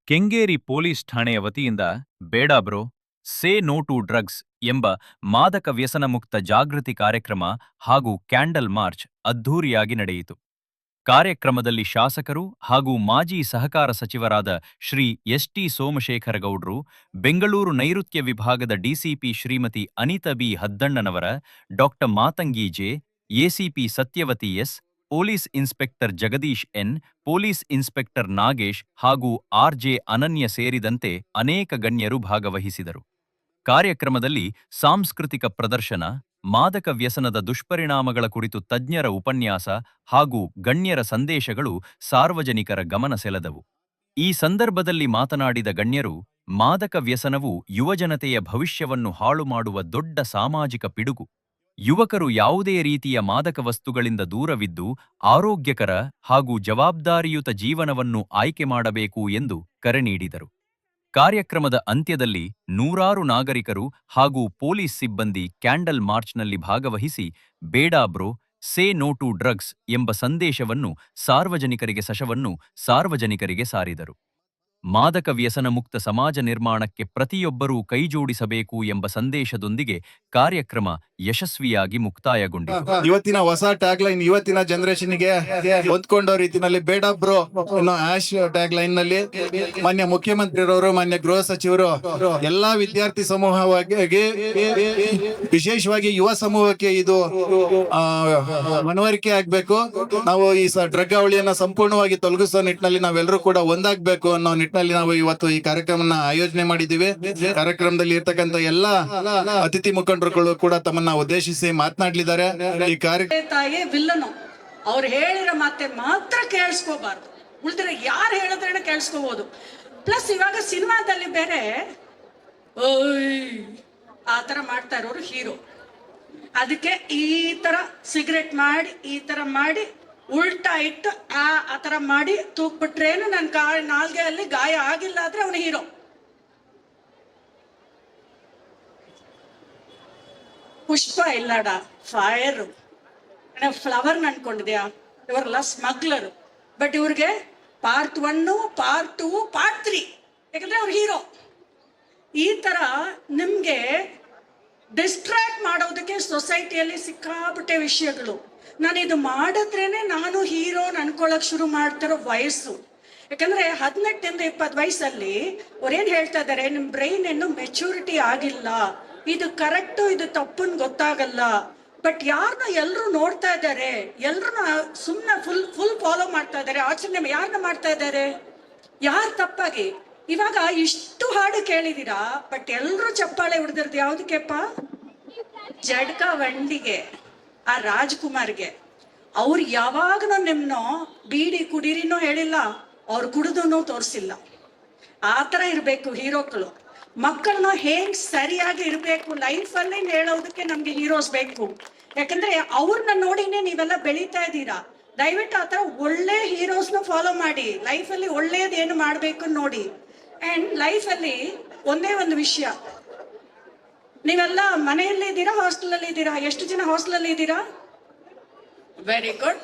Kengeri police ಠಾಣೆಯ ವತಿಯಿಂದ ಬೇಡ bro, say no to drugs ಎಂಬ ಮಾದಕ ವ್ಯಸನ ಮುಕ್ತ ಜಾಗೃತಿ ಕಾರ್ಯಕ್ರಮ ಹಾಗೂ ಕ್ಯಾಂಡಲ್ ಮಾರ್ಚ್ ಅದ್ಧೂರಿಯಾಗಿ ನಡೆಯಿತು. ಕಾರ್ಯಕ್ರಮದಲ್ಲಿ ಶಾಸಕರು ಹಾಗೂ ಮಾಜಿ ಸಹಕಾರ ಸಚಿವರಾದ ಶ್ರೀ ಎಸ್.ಟಿ. ಸೋಮಶೇಖರ ಗೌಡ್ರು, ಬೆಂಗಳೂರು ನೈಋತ್ಯ ವಿಭಾಗದ DCP Shrimati Anita B. Haddannanavar, Dr. Matangi J, ACP Satyavati S, police inspector Jagadish N, police inspector Nagesh ಹಾಗೂ ಆರ್.ಜೆ. ಅನನ್ಯ ಸೇರಿದಂತೆ ಅನೇಕ ಗಣ್ಯರು ಭಾಗವಹಿಸಿದರು. ಕಾರ್ಯಕ್ರಮದಲ್ಲಿ ಸಾಂಸ್ಕೃತಿಕ ಪ್ರದರ್ಶನ, ಮಾದಕ ವ್ಯಸನದ ದುಷ್ಪರಿಣಾಮಗಳ ಕುರಿತು ತಜ್ಞರ ಉಪನ್ಯಾಸ ಹಾಗೂ ಗಣ್ಯರ ಸಂದೇಶಗಳು ಸಾರ್ವಜನಿಕರ ಗಮನ ಸೆಳೆದವು. ಈ ಸಂದರ್ಭದಲ್ಲಿ ಮಾತನಾಡಿದ ಗಣ್ಯರು, ಮಾದಕ ವ್ಯಸನವು ಯುವಜನತೆಯ ಭವಿಷ್ಯವನ್ನು ಹಾಳು ಮಾಡುವ ದೊಡ್ಡ ಸಾಮಾಜಿಕ ಪಿಡುಗು. ಯುವಕರು ಯಾವುದೇ ರೀತಿಯ ಮಾದಕ ವಸ್ತುಗಳಿಂದ ದೂರವಿದ್ದು ಆರೋಗ್ಯಕರ ಹಾಗೂ ಜವಾಬ್ದಾರಿಯುತ ಜೀವನವನ್ನು ಆಯ್ಕೆ ಮಾಡಬೇಕು ಎಂದು ಕರೆ ನೀಡಿದರು. ಕಾರ್ಯಕ್ರಮದ ಅಂತ್ಯದಲ್ಲಿ ನೂರಾರು ನಾಗರಿಕರು ಹಾಗೂ ಪೊಲೀಸ್ ಸಿಬ್ಬಂದಿ ಕ್ಯಾಂಡಲ್ ಮಾರ್ಚ್ನಲ್ಲಿ ಭಾಗವಹಿಸಿ ಬೇಡ bro, say no to drugs ಎಂಬ ಸಂದೇಶವನ್ನು ಸಾರ್ವಜನಿಕರಿಗೆ ಸಾರಿದರು. ಮಾದಕ ವ್ಯಸನ ಮುಕ್ತ ಸಮಾಜ ನಿರ್ಮಾಣಕ್ಕೆ ಪ್ರತಿಯೊಬ್ಬರೂ ಕೈಜೋಡಿಸಬೇಕು ಎಂಬ ಸಂದೇಶದೊಂದಿಗೆ ಕಾರ್ಯಕ್ರಮ ಯಶಸ್ವಿಯಾಗಿ ಮುಕ್ತಾಯಗೊಂಡಿತು. ಇವತ್ತಿನ ಹೊಸ ಟ್ಯಾಗ್ ಲೈನ್ ಇವತ್ತಿನ ಜನರೇಷನ್ಗೆ ಹೊಂದ್ಕೊಂಡ ರೀತಿಯಲ್ಲಿ ಬೇಡ ಬ್ರೋ ಅನ್ನೋ ಆಶ್ ಟ್ಯಾಗ್ ಲೈನ್ ನಲ್ಲಿ ಮಾನ್ಯ ಮುಖ್ಯಮಂತ್ರಿರವರು, ಮಾನ್ಯ ಗೃಹ ಸಚಿವರು ಎಲ್ಲಾ ವಿದ್ಯಾರ್ಥಿ ಸಮೂಹವಾಗಿ, ವಿಶೇಷವಾಗಿ ಯುವ ಸಮೂಹಕ್ಕೆ ಇದು ಮನವರಿಕೆ ಆಗ್ಬೇಕು. ನಾವು ಈ ಡ್ರಗ್ ಅವಳಿಯನ್ನ ಸಂಪೂರ್ಣವಾಗಿ ತೊಲಗಿಸೋ ನಿಟ್ಟಿನಲ್ಲಿ ನಾವೆಲ್ಲರೂ ಕೂಡ ಒಂದಾಗ್ಬೇಕು ಅನ್ನೋ ನಿಟ್ಟಿನಲ್ಲಿ ನಾವು ಇವತ್ತು ಈ ಕಾರ್ಯಕ್ರಮನ ಆಯೋಜನೆ ಮಾಡಿದ್ದೀವಿ. ಕಾರ್ಯಕ್ರಮದಲ್ಲಿ ಇರ್ತಕ್ಕಂಥ ಎಲ್ಲಾ ಅತಿಥಿ ಮುಖಂಡರುಗಳು ಕೂಡ ತಮ್ಮನ್ನ ಉದ್ದೇಶಿಸಿ ಮಾತನಾಡಲಿದ್ದಾರೆ. ಈ ವಿಲ್ಲನು ಅವ್ರು ಹೇಳಿರೋ ಮಾತೆ ಮಾತ್ರ ಕೇಳಿಸ್ಕೋಬಾರ್ದು, ಉಳಿದ್ರೆ ಯಾರು ಹೇಳಿದ್ರೆ ಕೇಳಿಸ್ಕೋಬಹುದು. ಪ್ಲಸ್ ಇವಾಗ ಸಿನಿಮಾದಲ್ಲಿ ಬೇರೆ ಆತರ ಮಾಡ್ತಾ ಇರೋರು ಹೀರೋ. ಅದಕ್ಕೆ ಈ ತರ ಸಿಗರೆಟ್ ಮಾಡಿ, ಈ ತರ ಮಾಡಿ, ಉಲ್ಟಾ ಇಟ್ಟು ಆ ತರ ಮಾಡಿ ತೂಕ್ಬಿಟ್ರೇನು ನನ್ನ ನಾಲ್ಗೆಯಲ್ಲಿ ಗಾಯ ಆಗಿಲ್ಲ ಆದ್ರೆ ಅವನು ಹೀರೋ. ಪುಷ್ಪ ಇಲ್ಲಡ ಫೈರ್, ಫ್ಲವರ್ ಅನ್ಕೊಂಡಿದ್ಯಾ? ಇವರೆಲ್ಲ ಸ್ಮಗ್ಲರು. ಬಟ್ ಇವ್ರಿಗೆ ಪಾರ್ಟ್ 1, ಪಾರ್ಟ್ 2, ಪಾರ್ಟ್ 3, ಯಾಕಂದ್ರೆ ಅವ್ರು ಹೀರೋ. ಈ ತರ ನಿಮ್ಗೆ ಡಿಸ್ಟ್ರಾಕ್ಟ್ ಮಾಡೋದಕ್ಕೆ ಸೊಸೈಟಿಯಲ್ಲಿ ಸಿಕ್ಕಾಪಟ್ಟೆ ವಿಷಯಗಳು. ನಾನು ಇದು ಮಾಡಿದ್ರೇನೆ ನಾನು ಹೀರೋ ಅನ್ಕೊಳಕ್ ಶುರು ಮಾಡ್ತಿರೋ ವಯಸ್ಸು. ಯಾಕಂದ್ರೆ 18 ಇಂದ 20 ವಯಸ್ಸಲ್ಲಿ ಅವ್ರೇನ್ ಹೇಳ್ತಾ ಇದಾರೆ, ನಿಮ್ ಬ್ರೈನ್ ಏನು ಮೆಚೂರಿಟಿ ಆಗಿಲ್ಲ, ಇದು ಕರೆಕ್ಟು ಇದು ತಪ್ಪನ್ ಗೊತ್ತಾಗಲ್ಲ. ಬಟ್ ಯಾರನ್ನ ಎಲ್ರು ನೋಡ್ತಾ ಇದ್ದಾರೆ, ಎಲ್ರು ಸುಮ್ನೆ ಫುಲ್ ಫಾಲೋ ಮಾಡ್ತಾ ಇದ್ದಾರೆ, ಆಚರಣೆ ಯಾರನ್ನ ಮಾಡ್ತಾ ಇದ್ದಾರೆ, ಯಾರು ತಪ್ಪಾಗಿ. ಇವಾಗ ಇಷ್ಟು ಹಾಡು ಕೇಳಿದೀರಾ, ಬಟ್ ಎಲ್ರು ಚಪ್ಪಾಳೆ ಹೊಡೆದಿರ್ದು ಯಾವ್ದಕ್ಕೆಪ್ಪ? ಜಡ್ಕ ವಂಡಿಗೆ, ಆ ರಾಜ್ಕುಮಾರ್ಗೆ. ಅವ್ರು ಯಾವಾಗನೂ ನಿಮ್ನೋ ಬೀಡಿ ಕುಡೀರಿನೋ ಹೇಳಿಲ್ಲ, ಅವ್ರು ಕುಡಿದೂ ತೋರಿಸಿಲ್ಲ. ಆ ತರ ಇರ್ಬೇಕು ಹೀರೋಗಳು. ಮಕ್ಕಳನ್ನ ಹೇಗ್ ಸರಿಯಾಗಿ ಇರ್ಬೇಕು ಲೈಫಲ್ಲಿ ಹೇಳೋದಕ್ಕೆ ನಮ್ಗೆ ಹೀರೋಸ್ ಬೇಕು. ಯಾಕಂದ್ರೆ ಅವ್ರನ್ನ ನೋಡಿನೇ ನೀವೆಲ್ಲ ಬೆಳೀತಾ ಇದ್ದೀರಾ. ದಯವಿಟ್ಟು ಆತರ ಒಳ್ಳೆ ಹೀರೋಸ್ನ ಫಾಲೋ ಮಾಡಿ, ಲೈಫಲ್ಲಿ ಒಳ್ಳೇದೇನು ಮಾಡ್ಬೇಕು ನೋಡಿ. ಅಂಡ್ ಲೈಫಲ್ಲಿ ಒಂದೇ ಒಂದು ವಿಷಯ, ನೀವೆಲ್ಲ ಮನೆಯಲ್ಲಿ ಇದ್ದೀರಾ, ಹಾಸ್ಟೆಲ್ ಅಲ್ಲಿ ಇದ್ದೀರಾ? ಎಷ್ಟು ಜನ ಹಾಸ್ಟೆಲ್ ಅಲ್ಲಿ ಇದ್ದೀರಾ? Very good.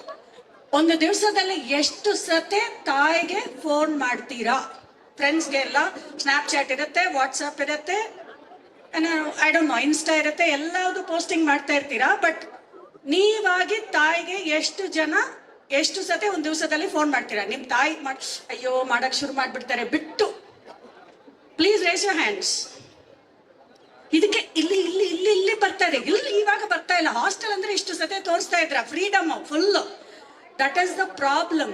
ಒಂದು ದಿವಸದಲ್ಲಿ ಎಷ್ಟು ಸತೆ ತಾಯಿಗೆ ಫೋನ್ ಮಾಡ್ತೀರಾ? ಫ್ರೆಂಡ್ಸ್ಗೆ ಎಲ್ಲ ಸ್ನ್ಯಾಪ್ಚಾಟ್ ಇರುತ್ತೆ, ವಾಟ್ಸಪ್ ಇರುತ್ತೆ, ಐ ಡೋಂಟ್ ನೋ, ಇನ್ಸ್ಟಾ ಇರುತ್ತೆ, ಎಲ್ಲಾವುದು ಪೋಸ್ಟಿಂಗ್ ಮಾಡ್ತಾ ಇರ್ತೀರಾ. ಬಟ್ ನೀವಾಗಿ ತಾಯಿಗೆ ಎಷ್ಟು ಸತೆ ಒಂದು ದಿವಸದಲ್ಲಿ ಫೋನ್ ಮಾಡ್ತೀರಾ? ನಿಮ್ ತಾಯಿ ಅಯ್ಯೋ ಮಾಡಕ್ ಶುರು ಮಾಡ್ಬಿಡ್ತಾರೆ ಬಿಟ್ಟು. Please race your hands. ಇದಕ್ಕೆ ಇಲ್ಲಿ ಬರ್ತಾ ಇದೆ, ಇಲ್ಲಿ ಇವಾಗ ಬರ್ತಾ ಇಲ್ಲ. ಹಾಸ್ಟೆಲ್ ಅಂದ್ರೆ ಇಷ್ಟು ಸತೆ ತೋರಿಸ್ತಾ ಇದ್ರ, freedom full. That is the problem.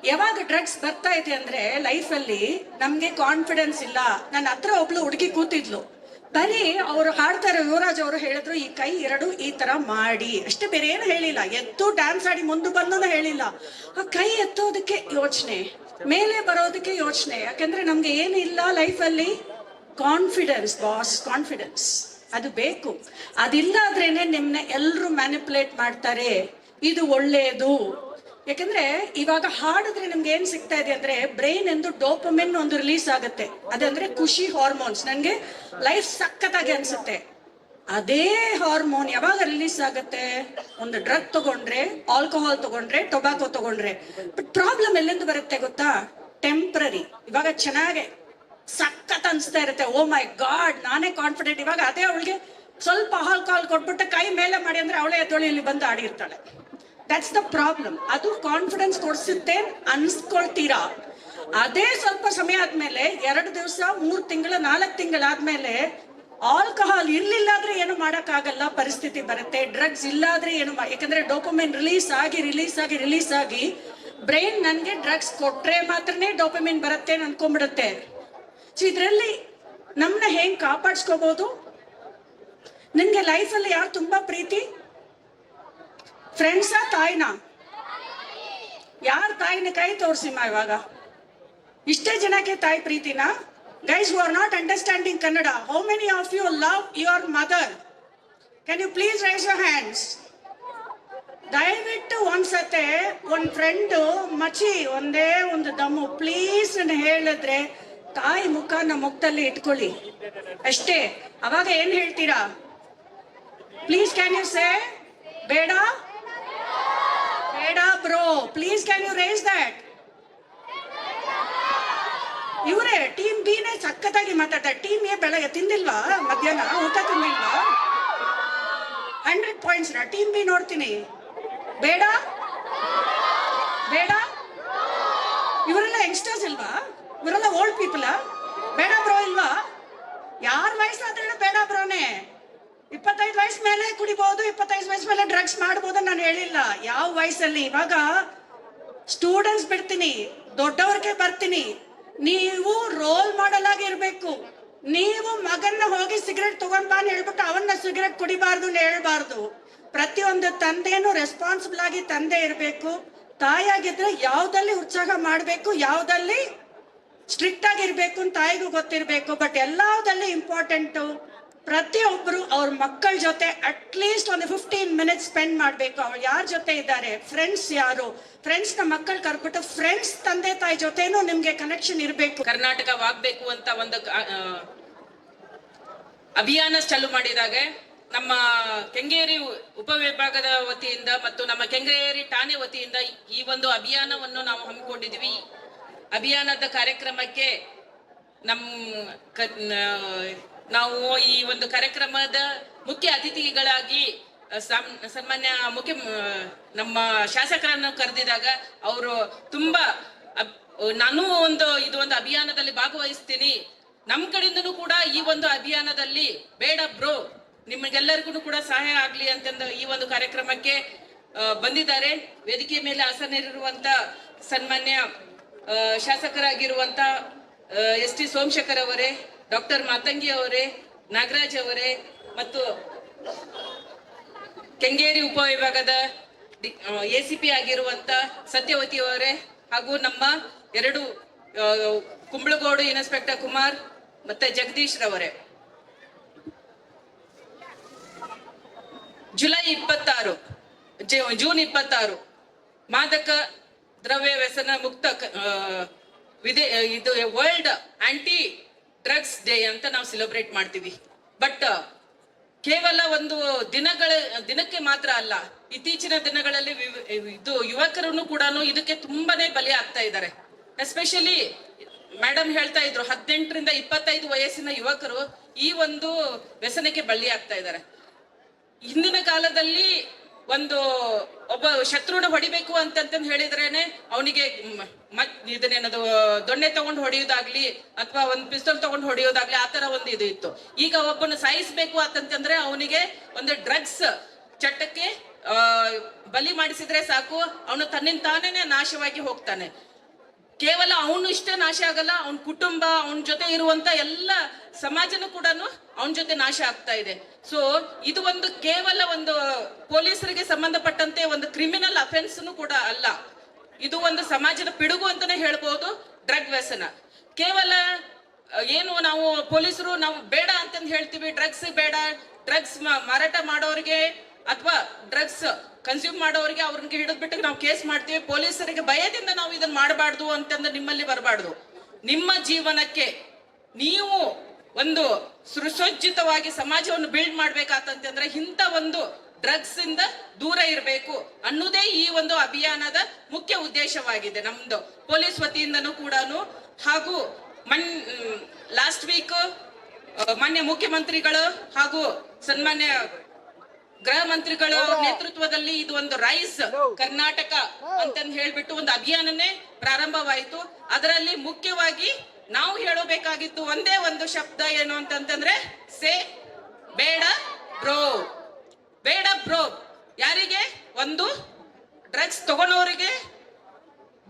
ಯಾವಾಗ ಡ್ರಗ್ಸ್ ಬರ್ತಾ ಇದೆ ಅಂದ್ರೆ ಲೈಫಲ್ಲಿ ನಮ್ಗೆ ಕಾನ್ಫಿಡೆನ್ಸ್ ಇಲ್ಲ. ನನ್ನ ಹತ್ರ ಒಬ್ಳು ಹುಡುಗಿ ಕೂತಿದ್ಲು, ಬರೀ ಅವರು ಹಾಡ್ತಾರೆ, ಯುವರಾಜ್ ಅವರು ಹೇಳಿದ್ರು ಈ ಕೈ ಎರಡು ಈ ತರ ಮಾಡಿ ಅಷ್ಟೇ, ಬೇರೆ ಏನು ಹೇಳಿಲ್ಲ. ಎತ್ತು ಡ್ಯಾನ್ಸ್ ಆಡಿ ಮುಂದೆ ಬಂದೂ ಹೇಳಿಲ್ಲ. ಆ ಕೈ ಎತ್ತೋದಕ್ಕೆ ಯೋಚನೆ, ಮೇಲೆ ಬರೋದಕ್ಕೆ ಯೋಚನೆ. ಯಾಕಂದ್ರೆ ನಮ್ಗೆ ಏನು ಇಲ್ಲ ಲೈಫಲ್ಲಿ, ಕಾನ್ಫಿಡೆನ್ಸ್ ಬಾಸ್, ಕಾನ್ಫಿಡೆನ್ಸ್ ಅದು ಬೇಕು. ಅದಿಲ್ಲ ಆದ್ರೇನೆ ನಿಮ್ನ ಎಲ್ರು ಮ್ಯಾನಿಪುಲೇಟ್ ಮಾಡ್ತಾರೆ. ಇದು ಒಳ್ಳೆಯದು. ಯಾಕಂದ್ರೆ ಇವಾಗ ಹಾಡಿದ್ರೆ ನಿಮ್ಗೆ ಏನ್ ಸಿಗ್ತಾ ಇದೆ ಅಂದ್ರೆ, ಬ್ರೈನ್ ಎಂದು ಡೋಪಮಿನ್ ಒಂದು ರಿಲೀಸ್ ಆಗುತ್ತೆ, ಅದಂದ್ರೆ ಖುಷಿ ಹಾರ್ಮೋನ್ಸ್. ನನ್ಗೆ ಲೈಫ್ ಸಖತ್ತಾಗಿ ಅನ್ಸುತ್ತೆ. ಅದೇ ಹಾರ್ಮೋನ್ ಯಾವಾಗ ರಿಲೀಸ್ ಆಗುತ್ತೆ? ಒಂದು ಡ್ರಗ್ ತಗೊಂಡ್ರೆ, ಆಲ್ಕೋಹಾಲ್ ತಗೊಂಡ್ರೆ, ಟೊಬ್ಯಾಕೋ ತಗೊಂಡ್ರೆ. ಬಟ್ ಪ್ರಾಬ್ಲಮ್ ಎಲ್ಲಿಂದ ಬರುತ್ತೆ ಗೊತ್ತಾ? ಟೆಂಪ್ರರಿ. ಇವಾಗ ಚೆನ್ನಾಗೆ ಸಖತ್ ಅನ್ಸ್ತಾ ಇರುತ್ತೆ, ಓ ಮೈ ಗಾಡ್ ನಾನೇ ಕಾನ್ಫಿಡೆಂಟ್. ಇವಾಗ ಅದೇ ಅವಳಿಗೆ ಸ್ವಲ್ಪ ಆಲ್ಕೋಹಾಲ್ ಕೊಟ್ಬಿಟ್ಟು ಕೈ ಮೇಲೆ ಮಾಡಿ ಅಂದ್ರೆ ಅವಳೇ ಎದ್ದೊಳಿ ಇಲ್ಲಿ ಬಂದು ಆಡಿರ್ತಾಳೆ. That's the problem. ಅದು ಕಾನ್ಫಿಡೆನ್ಸ್ ಕೊಡ್ಸುತ್ತೆ ಅನ್ಸ್ಕೊಳ್ತೀರಾ. ಅದೇ ಸ್ವಲ್ಪ ಸಮಯ ಆದ್ಮೇಲೆ 2 ದಿವಸ 3 ತಿಂಗಳು 4 ತಿಂಗಳಾದ್ಮೇಲೆ ಆಲ್ಕೋಹಾಲ್ ಇರ್ಲಿಲ್ಲ ಆದ್ರೆ ಏನು ಮಾಡಕ್ಕಾಗಲ್ಲ ಪರಿಸ್ಥಿತಿ ಬರುತ್ತೆ. ಡ್ರಗ್ಸ್ ಇಲ್ಲ ಆದ್ರೆ ಏನು ಯಾಕಂದ್ರೆ ಡೋಪಮೈನ್ ರಿಲೀಸ್ ಆಗಿ ಬ್ರೈನ್ ನನ್ಗೆ ಡ್ರಗ್ಸ್ ಕೊಟ್ರೆ ಮಾತ್ರನೇ ಡೋಪಮೈನ್ ಬರುತ್ತೆ ಅನ್ಕೊಂಡ್ಬಿಡುತ್ತೆ. ಸೊ ಇದ್ರಲ್ಲಿ ನಮ್ನ ಹೆಂಗ್ ಕಾಪಾಡ್ಸ್ಕೋಬಹುದು? ನಿನ್ಗೆ ಲೈಫಲ್ಲಿ ಯಾರು ತುಂಬಾ ಪ್ರೀತಿ? ಫ್ರೆಂಡ್ಸಾ ತಾಯಿನಾ? ಯಾರ ತಾಯಿನ ಕೈ ತೋರ್ಸಿಮ್ಮ ಇವಾಗ. ಇಷ್ಟೇ ಜನಕ್ಕೆ ತಾಯಿ ಪ್ರೀತಿನಾ? Guys who are not understanding Kannada, how many of you love your mother? Can you please raise your hands? ದಯವಿಟ್ಟು ಒಂದ್ಸತೆ ಒಂದ್ ಫ್ರೆಂಡ್ ಮಚಿ ಒಂದೇ ಒಂದು ದಮ್ಮು ಪ್ಲೀಸ್ ಹೇಳಿದ್ರೆ ತಾಯಿ ಮುಖ ನಮ್ಮ ಮುಖದಲ್ಲಿ ಇಟ್ಕೊಳ್ಳಿ ಅಷ್ಟೇ. ಅವಾಗ ಏನ್ ಹೇಳ್ತೀರಾ? ಪ್ಲೀಸ್ ಕ್ಯಾನ್ ಯು ಸೇ ಬೇಡ ಬೇಡ bro, please can you raise that? ಇವರೇ ಟೀಮ್ ಬಿ ನೇ ಸಖತ್ತಾಗಿ ಮಾತಾಡ್ತಾರೆ. ಟೀಮ್ ಎ ಬೆಳಗ್ಗೆ ತಿಂದಿಲ್ವಾ? ಮಧ್ಯಾಹ್ನ ಊಟ ತಿಂದಿಲ್ವಾ? 100 ಪಾಯಿಂಟ್ಸ್ ನ ಟೀಮ್ ಬಿ ನೋಡ್ತೀನಿ. ಬೇಡ ಬೇಡ. ಇವರೆಲ್ಲ ಯಂಗ್ಸ್ಟರ್ಸ್ ಇಲ್ವಾ? ಇವರೆಲ್ಲ ಓಲ್ಡ್ ಪೀಪಲ್. ಬೇಡ ಬ್ರೋ ಇಲ್ವಾ? ಯಾರ ವಯಸ್ಸಾದ್ರೂ ಬೇಡ ಬ್ರೋನೆ. 25 ವಯಸ್ಸು ಮೇಲೆ ಕುಡಿಬಹುದು, 25 ವಯಸ್ಸು ಮೇಲೆ ಡ್ರಗ್ಸ್ ಮಾಡಬಹುದು ನಾನು ಹೇಳಿಲ್ಲ. ಯಾವ ವಯಸ್ಸಲ್ಲಿ? ಇವಾಗ ಸ್ಟೂಡೆಂಟ್ಸ್ ಬಿಡ್ತೀನಿ, ದೊಡ್ಡವ್ರಿಗೆ ಬರ್ತೀನಿ. ನೀವು ರೋಲ್ ಮಾಡೆಲ್ ಆಗಿ ಇರ್ಬೇಕು. ನೀವು ಮಗನ್ನ ಹೋಗಿ ಸಿಗರೇಟ್ ತಗೊಂಡ್ ಬಾ ಅಂತ ಹೇಳ್ಬಿಟ್ಟು ಅವನ್ನ ಸಿಗರೇಟ್ ಕುಡಿಬಾರ್ದು ಹೇಳ್ಬಾರ್ದು. ಪ್ರತಿಯೊಂದು ತಂದೆನೂ ರೆಸ್ಪಾನ್ಸಿಬಲ್ ಆಗಿ ತಂದೆ ಇರ್ಬೇಕು. ತಾಯಿಯಾಗಿದ್ರೆ ಯಾವ್ದಲ್ಲಿ ಉತ್ಸಾಹ ಮಾಡ್ಬೇಕು, ಯಾವ್ದಲ್ಲಿ ಸ್ಟ್ರಿಕ್ಟ್ ಆಗಿರ್ಬೇಕು ಅಂತ ತಾಯಿಗೂ ಗೊತ್ತಿರ್ಬೇಕು. ಬಟ್ ಎಲ್ಲಾದಲ್ಲಿ ಇಂಪಾರ್ಟೆಂಟು ಪ್ರತಿಯೊಬ್ರು ಅವ್ರ ಮಕ್ಕಳ ಜೊತೆ ಅಟ್ಲೀಸ್ಟ್ ಒಂದು 15 ಮಿನಿಟ್ಸ್ ಸ್ಪೆಂಡ್ ಮಾಡ್ಬೇಕು. ಅವ್ರು ಯಾರ ಜೊತೆ ಇದ್ದಾರೆ, ಫ್ರೆಂಡ್ಸ್ ಯಾರು, ಫ್ರೆಂಡ್ಸ್ ನ ಮಕ್ಕಳು ಕರ್ಬಿಟ್ಟು ಫ್ರೆಂಡ್ಸ್ ತಂದೆ ತಾಯಿ ಜೊತೆನೂ ನಿಮ್ಗೆ ಕನೆಕ್ಷನ್ ಇರ್ಬೇಕು. ಕರ್ನಾಟಕವಾಗ್ಬೇಕು ಅಂತ ಒಂದು ಅಭಿಯಾನ ಚಾಲೂ ಮಾಡಿದಾಗ ನಮ್ಮ ಕೆಂಗೇರಿ ಉಪವಿಭಾಗದ ವತಿಯಿಂದ ಮತ್ತು ನಮ್ಮ ಕೆಂಗೇರಿ ಠಾಣೆ ವತಿಯಿಂದ ಈ ಒಂದು ಅಭಿಯಾನವನ್ನು ನಾವು ಹಮ್ಮಿಕೊಂಡಿದ್ವಿ. ಅಭಿಯಾನದ ಕಾರ್ಯಕ್ರಮಕ್ಕೆ ನಾವು ಈ ಒಂದು ಕಾರ್ಯಕ್ರಮದ ಮುಖ್ಯ ಅತಿಥಿಗಳಾಗಿ ಸನ್ಮಾನ್ಯ ನಮ್ಮ ಶಾಸಕರನ್ನು ಕರೆದಿದಾಗ ಅವರು ತುಂಬಾ ನಾನು ಇದು ಒಂದು ಅಭಿಯಾನದಲ್ಲಿ ಭಾಗವಹಿಸ್ತೀನಿ, ನಮ್ ಕಡೆಯಿಂದನೂ ಕೂಡ ಈ ಒಂದು ಅಭಿಯಾನದಲ್ಲಿ ಬೇಡ ಬ್ರೋ ನಿಮಗೆಲ್ಲರಿಗೂ ಕೂಡ ಸಹಾಯ ಆಗ್ಲಿ ಅಂತಂದು ಈ ಒಂದು ಕಾರ್ಯಕ್ರಮಕ್ಕೆ ಬಂದಿದ್ದಾರೆ. ವೇದಿಕೆ ಮೇಲೆ ಆಸನರಿರುವಂತ ಸನ್ಮಾನ್ಯ ಶಾಸಕರಾಗಿರುವಂತ ಎಸ್.ಟಿ. ಸೋಮಶೇಖರ್ ಅವರೇ, ಡಾಕ್ಟರ್ ಮಾತಂಗಿ ಅವರೇ, ನಾಗರಾಜ್ ಅವರೇ ಮತ್ತು ಕೆಂಗೇರಿ ಉಪವಿಭಾಗದ ACP ಆಗಿರುವಂತ ಸತ್ಯವತಿ ಅವರೇ ಹಾಗೂ ನಮ್ಮ 2 ಕುಂಬಳಗೋಡು ಇನ್ಸ್ಪೆಕ್ಟರ್ ಕುಮಾರ್ ಮತ್ತೆ ಜಗದೀಶ್ ರವರೇ. ಜೂನ್ 26 ಮಾದಕ ದ್ರವ್ಯ ವ್ಯಸನ ಮುಕ್ತ ಇದು ವರ್ಲ್ಡ್ ಆಂಟಿ ಡ್ರಗ್ಸ್ ಡೇ ಅಂತ ನಾವು ಸೆಲೆಬ್ರೇಟ್ ಮಾಡ್ತೀವಿ. ಬಟ್ ಕೇವಲ ಒಂದು ದಿನಕ್ಕೆ ಮಾತ್ರ ಅಲ್ಲ, ಇತ್ತೀಚಿನ ದಿನಗಳಲ್ಲಿ ಇದು ಯುವಕರನ್ನು ಕೂಡ ಇದಕ್ಕೆ ತುಂಬಾನೇ ಬಲಿ ಆಗ್ತಾ ಇದ್ದಾರೆ. ಎಸ್ಪೆಷಲಿ ಮೇಡಮ್ ಹೇಳ್ತಾ ಇದ್ರು 18 ರಿಂದ 25 ವಯಸ್ಸಿನ ಯುವಕರು ಈ ಒಂದು ವ್ಯಸನಕ್ಕೆ ಬಲಿ ಆಗ್ತಾ ಇದ್ದಾರೆ. ಹಿಂದಿನ ಕಾಲದಲ್ಲಿ ಒಬ್ಬ ಶತ್ರುನ ಹೊಡಿಬೇಕು ಅಂತಂತ ಹೇಳಿದ್ರೇನೆ ಅವನಿಗೆ ಇದನ್ನೇನದು ದೊಣ್ಣೆ ತಗೊಂಡು ಹೊಡೆಯೋದಾಗ್ಲಿ ಅಥವಾ ಒಂದು ಪಿಸ್ತೂಲ್ ತಗೊಂಡು ಹೊಡೆಯೋದಾಗ್ಲಿ ಆತರ ಒಂದು ಇದು ಇತ್ತು. ಈಗ ಒಬ್ಬನ ಸಾಯಿಸ್ಬೇಕು ಅಂತಂತಂದ್ರೆ ಅವನಿಗೆ ಒಂದು ಡ್ರಗ್ಸ್ ಚಟ್ಟಕ್ಕೆ ಬಲಿ ಮಾಡಿಸಿದ್ರೆ ಸಾಕು, ಅವನು ತನ್ನಿಂದ ತಾನೇನೆ ನಾಶವಾಗಿ ಹೋಗ್ತಾನೆ. ಕೇವಲ ಅವನು ಇಷ್ಟೇ ನಾಶ ಆಗಲ್ಲ, ಅವನ ಕುಟುಂಬ, ಅವನ ಜೊತೆ ಇರುವಂತ ಎಲ್ಲ ಸಮಾಜನೂ ಕೂಡ ಅವನ ಜೊತೆ ನಾಶ ಆಗ್ತಾ ಇದೆ. ಸೊ ಇದು ಒಂದು ಕೇವಲ ಒಂದು ಪೊಲೀಸರಿಗೆ ಸಂಬಂಧಪಟ್ಟಂತೆ ಒಂದು ಕ್ರಿಮಿನಲ್ ಅಫೆನ್ಸ್ ಕೂಡ ಅಲ್ಲ, ಇದು ಒಂದು ಸಮಾಜದ ಪಿಡುಗು ಅಂತಾನೆ ಹೇಳ್ಬೋದು. ಡ್ರಗ್ ವ್ಯಸನ ಕೇವಲ ಏನು ನಾವು ಪೊಲೀಸರು ನಾವು ಬೇಡ ಅಂತಂದು ಹೇಳ್ತೀವಿ, ಡ್ರಗ್ಸ್ ಬೇಡ, ಡ್ರಗ್ಸ್ ಮಾರಾಟ ಮಾಡೋರಿಗೆ ಅಥವಾ ಡ್ರಗ್ಸ್ ಕನ್ಸ್ಯೂಮ್ ಮಾಡೋರಿಗೆ ಅವ್ರಿಗೆ ಹಿಡಿದ್ಬಿಟ್ಟು ನಾವು ಕೇಸ್ ಮಾಡ್ತೀವಿ. ಪೊಲೀಸರಿಗೆ ಭಯದಿಂದ ನಾವು ಇದನ್ನ ಮಾಡಬಾರ್ದು ಅಂತಂದ್ರೆ ನಿಮ್ಮಲ್ಲಿ ಬರಬಾರ್ದು. ನಿಮ್ಮ ಜೀವನಕ್ಕೆ ನೀವು ಒಂದು ಸುಸಜ್ಜಿತವಾಗಿ ಸಮಾಜವನ್ನು ಬಿಲ್ಡ್ ಮಾಡ್ಬೇಕಾತಂತಂದ್ರೆ ಇಂಥ ಒಂದು ಡ್ರಗ್ಸ್ ಇಂದ ದೂರ ಇರಬೇಕು ಅನ್ನೋದೇ ಈ ಒಂದು ಅಭಿಯಾನದ ಮುಖ್ಯ ಉದ್ದೇಶವಾಗಿದೆ ನಮ್ದು ಪೊಲೀಸ್ ವತಿಯಿಂದನೂ ಕೂಡ. ಹಾಗೂ ಲಾಸ್ಟ್ ವೀಕ್ ಮಾನ್ಯ ಮುಖ್ಯಮಂತ್ರಿಗಳು ಹಾಗೂ ಸನ್ಮಾನ್ಯ ಗೃಹ ಮಂತ್ರಿಗಳ ನೇತೃತ್ವದಲ್ಲಿ ಇದು ಒಂದು ರೈಸ್ ಕರ್ನಾಟಕ ಅಂತಂದು ಹೇಳ್ಬಿಟ್ಟು ಒಂದು ಅಭಿಯಾನನೇ ಪ್ರಾರಂಭವಾಯಿತು. ಅದರಲ್ಲಿ ಮುಖ್ಯವಾಗಿ ನಾವು ಹೇಳಬೇಕಾಗಿತ್ತು ಒಂದೇ ಒಂದು ಶಬ್ದ ಏನು ಅಂತಂತಂದ್ರೆ ಸೇ ಬೇಡ ಬ್ರೋ. ಬೇಡ ಬ್ರೋ ಯಾರಿಗೆ? ಒಂದು ಡ್ರಗ್ಸ್ ತಗೊಳೋರಿಗೆ